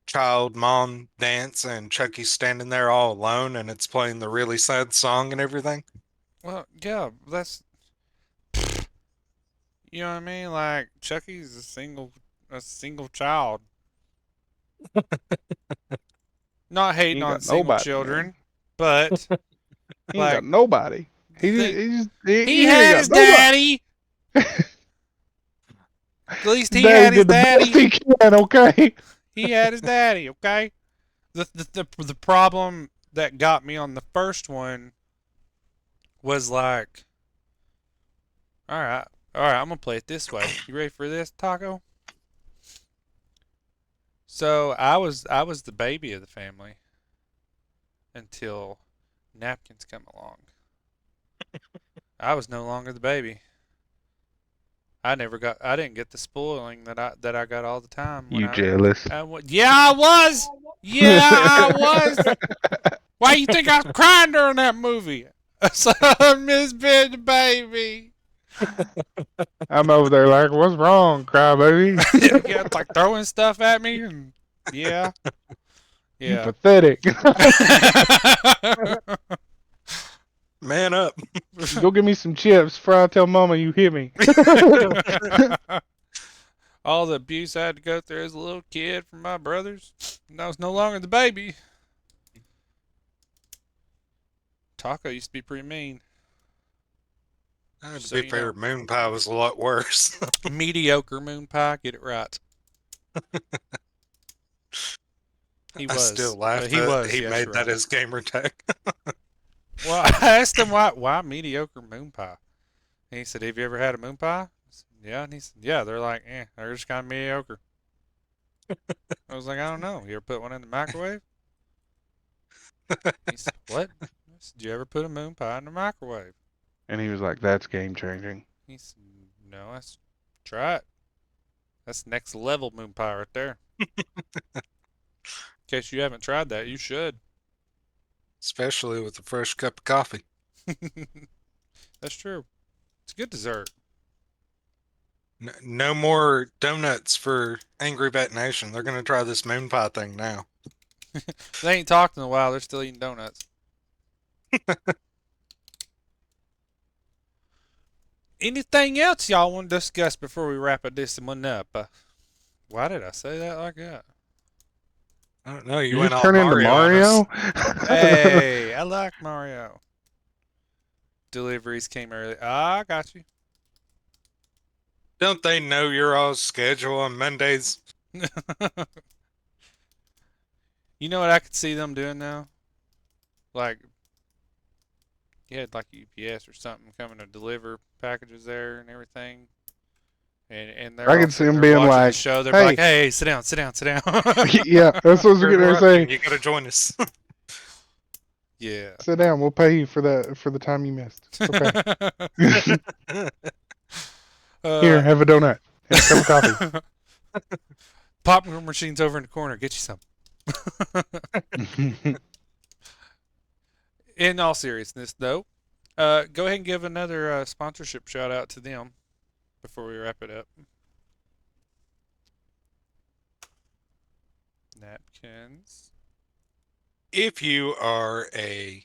child mom dance and Chucky's standing there all alone, and it's playing the really sad song and everything. Well, yeah, that's you know what I mean. Like Chucky's a single child. Not He hating ain't on got single nobody, man. children, but He ain't got like nobody. think he He ain't had got his nobody. daddy. At least he Daddy had his did the best daddy. he can. Okay. He had his daddy. Okay. The problem that got me on the first one was like, all right, I'm gonna play it this way. You ready for this, Taco? So I was the baby of the family until Napkins come along. I was no longer the baby. I didn't get the spoiling that I got all the time when You jealous? yeah, I was. Yeah, I was. Why you think I was crying during that movie? So I miss being the baby. I'm over there like, what's wrong, crybaby? Yeah, it's like throwing stuff at me and yeah, You yeah. pathetic. Man up. Go get me some chips before I tell Mama you hit me. All the abuse I had to go through as a little kid from my brothers. And I was no longer the baby. Taco used to be pretty mean. To So be you fair, know. Moon Pie was a lot worse. Mediocre moon pie, get it right. He I still was. laugh He that was, he yes, made you're that right. his gamer tag. Well, I asked him why mediocre moon pie. And he said, have you ever had a moon pie? I said, yeah. And he said, yeah, they're like, they're just kind of mediocre. I was like, I don't know. You ever put one in the microwave? He said, what? I said, did you ever put a moon pie in the microwave? And he was like, that's game changing. He said, no, try it. That's next level moon pie right there. In case you haven't tried that, you should. Especially with a fresh cup of coffee. That's true. It's a good dessert. No more donuts for Angry Vet Nation. They're gonna try this moon pie thing now. They ain't talked in a while. They're still eating donuts. Anything else y'all want to discuss before we wrap this one up? Why did I say that like that? I don't know. You You went just all turn into Mario on us. Mario? Hey, I like Mario. Deliveries came early. Ah, I got you. Don't they know your all's schedule on Mondays? You know what I could see them doing now? Like, you had like UPS or something coming to deliver packages there and everything. And they're I all could see sitting them there being watching the like, show. They're like, "Hey, hey, sit down, sit down, sit down. yeah, that's what I was We're getting ready to interrupting. say. You gotta join us. Yeah. Sit down. We'll pay you for the time you missed. It's okay. Here, uh, have a donut and a cup of coffee." popcorn machine's over in the corner. Get you some. In all seriousness, though, go ahead and give another sponsorship shout out to them before we wrap it up. Napkins. If you are a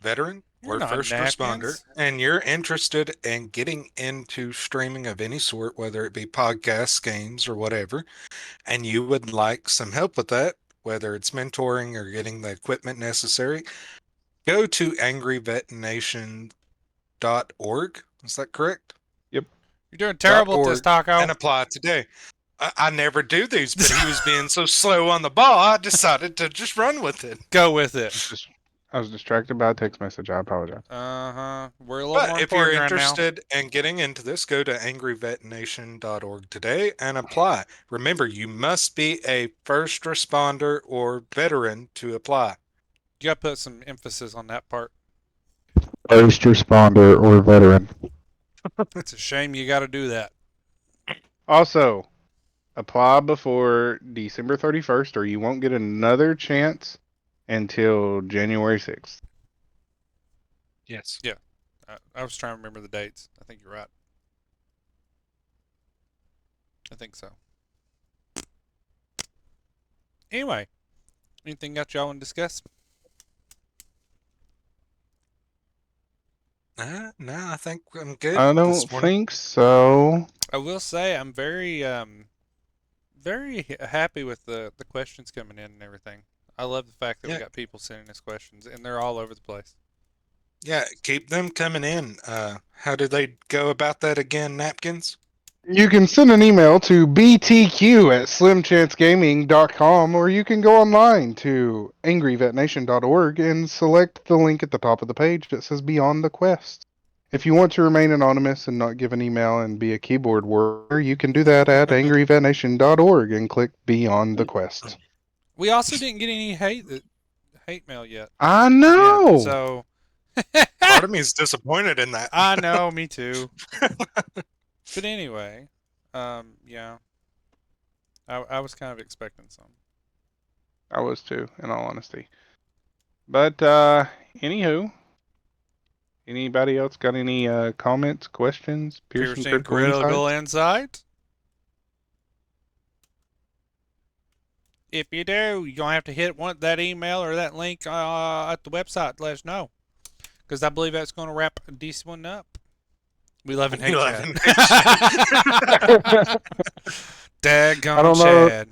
veteran You're or not first responder napkins. and you're interested in getting into streaming of any sort, whether it be podcasts, games, or whatever, and you would like some help with that, whether it's mentoring or getting the equipment necessary, go to angryvetnation.org. Is that correct? Yep. You're doing terrible at this, .org and Taco. apply today. I never do these, but he was being so slow on the ball, I decided to just run with it. Go with it. I was distracted by a text message. I apologize. Uh-huh. We're a little But more if you're important right now. interested in getting into this, go to angryvetnation.org today and apply. Remember, you must be a first responder or veteran to apply. You gotta put some emphasis on that part. First responder or veteran. It's a shame you gotta do that. Also, apply before December 31st, or you won't get another chance until January 6th. Yes. I was trying to remember the dates. I think you're right. I think so. Anyway, anything else y'all want to discuss? No, I think I'm good I this don't morning. think so. I will say I'm very happy with the questions coming in and everything. I love the fact that we Yeah. got people sending us questions and they're all over the place. Yeah, keep them coming in. How do they go about that again, Napkins? You can send an email to btq@slimchancegaming.com, or you can go online to angryvetnation.org and select the link at the top of the page that says Beyond the Quest. If you want to remain anonymous and not give an email and be a keyboard warrior, you can do that at angryvetnation.org and click Beyond the Quest. We also didn't get any hate mail yet. I Yeah, know! so Part of me is disappointed in that. I know, me too. But anyway, yeah, I was kind of expecting some. I was too, in all honesty. But, anywho, anybody else got any comments, questions, piercing critical critical insights? insight. If you do, you're gonna have to hit that email or that link at the website to let us know, because I believe that's gonna wrap a decent one up. We love and hate We love Chad. and hate Chad. Daggone Chad.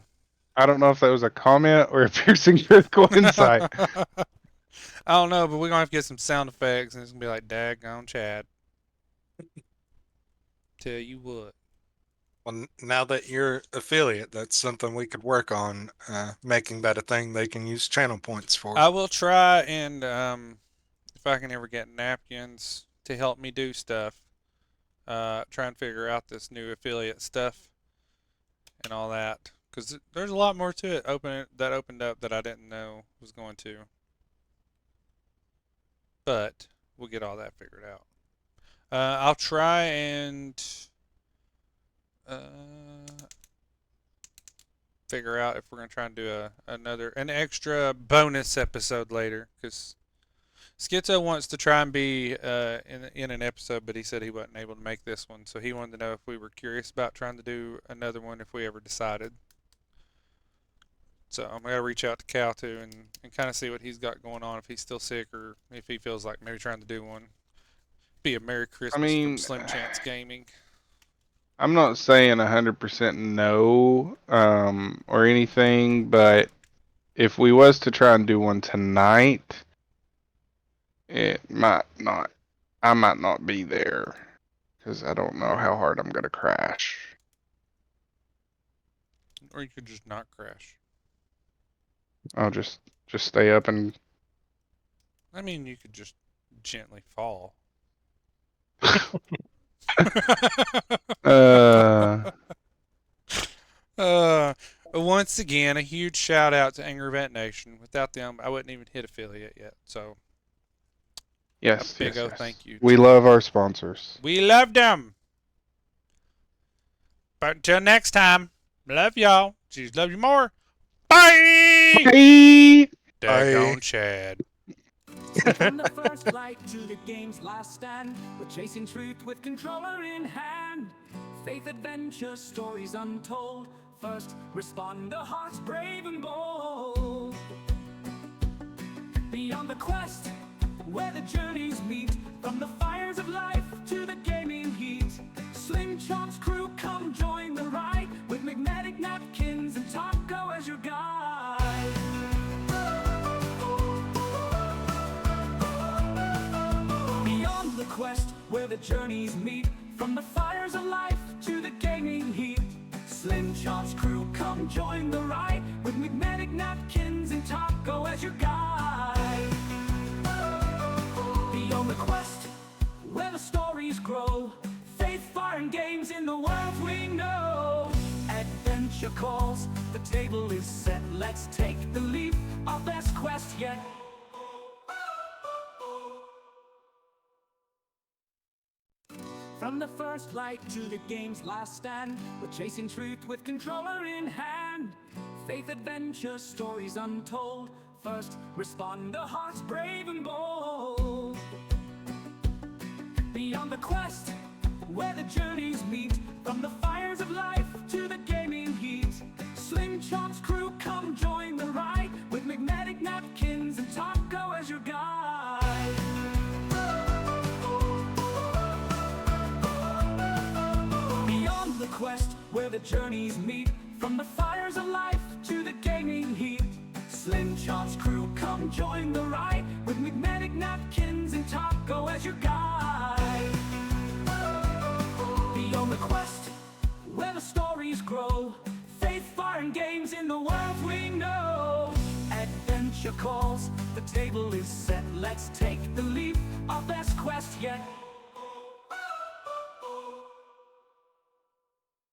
I don't know if that was a comment or a piercing critical insight. I don't know, but we're gonna have to get some sound effects, and it's gonna be like daggone Chad. Tell you what. Well, now that you're affiliate, that's something we could work on, making that a thing they can use channel points for. I will try and if I can ever get napkins to help me do stuff, try and figure out this new affiliate stuff and all that, because there's a lot more to it that opened up that I didn't know was going to. But we'll get all that figured out. I'll try and figure out if we're gonna try and do an extra bonus episode later, because Schizo wants to try and be in an episode, but he said he wasn't able to make this one, so he wanted to know if we were curious about trying to do another one if we ever decided. So I'm gonna reach out to Cal too and kind of see what he's got going on, if he's still sick or if he feels like maybe trying to do one. Be a Merry Christmas mean, from Slim Chance Gaming. I'm not saying 100% no, or anything, but if we was to try and do one tonight, it might not. I might not be there because I don't know how hard I'm gonna crash. Or you could just not crash. I'll just stay up and. I mean, you could just gently fall. Once again, a huge shout out to Angry Vet Nation. Without them, I wouldn't even hit affiliate yet. So, Yes, a big yes, yes. thank you. We love our sponsors. We love them. But until next time, love y'all. Jesus love you more. Bye! Bye! Daggone Chad. From the first light to the game's last stand, we're chasing truth with controller in hand. Faith, adventure, stories untold. First responder, hearts brave and bold. Beyond the quest, where the journeys meet, from the fires of life to the gaming heat. Slim Chomp's crew, come join the ride, with McMedic, Napkins, and Taco as your guide. Beyond the quest, where the journeys meet, from the fires of life to the gaming heat. Slim Chomp's crew, come join the ride, with McMedic, Napkins, and Taco as your guide. Beyond the quest, where the stories grow, faith, fire, and games in the world we know. Adventure calls, the table is set, let's take the leap, our best quest yet. From the first light to the game's last stand, we're chasing truth with controller in hand. Faith, adventure, stories untold. First responder, hearts brave and bold. Beyond the quest, where the journeys meet, from the fires of life to the gaming heat. Slim Chomp's crew, come join the ride, with McMedic, Napkins, and Taco as your guide. Beyond the quest, where the journeys meet, from the fires of life to the gaming heat. Slim Chomp's crew, come join the ride, with McMedic, Napkins, and Taco as your guide. Beyond the quest, where the stories grow, faith, fire, and games in the world we know. Adventure calls, the table is set, let's take the leap, our best quest yet.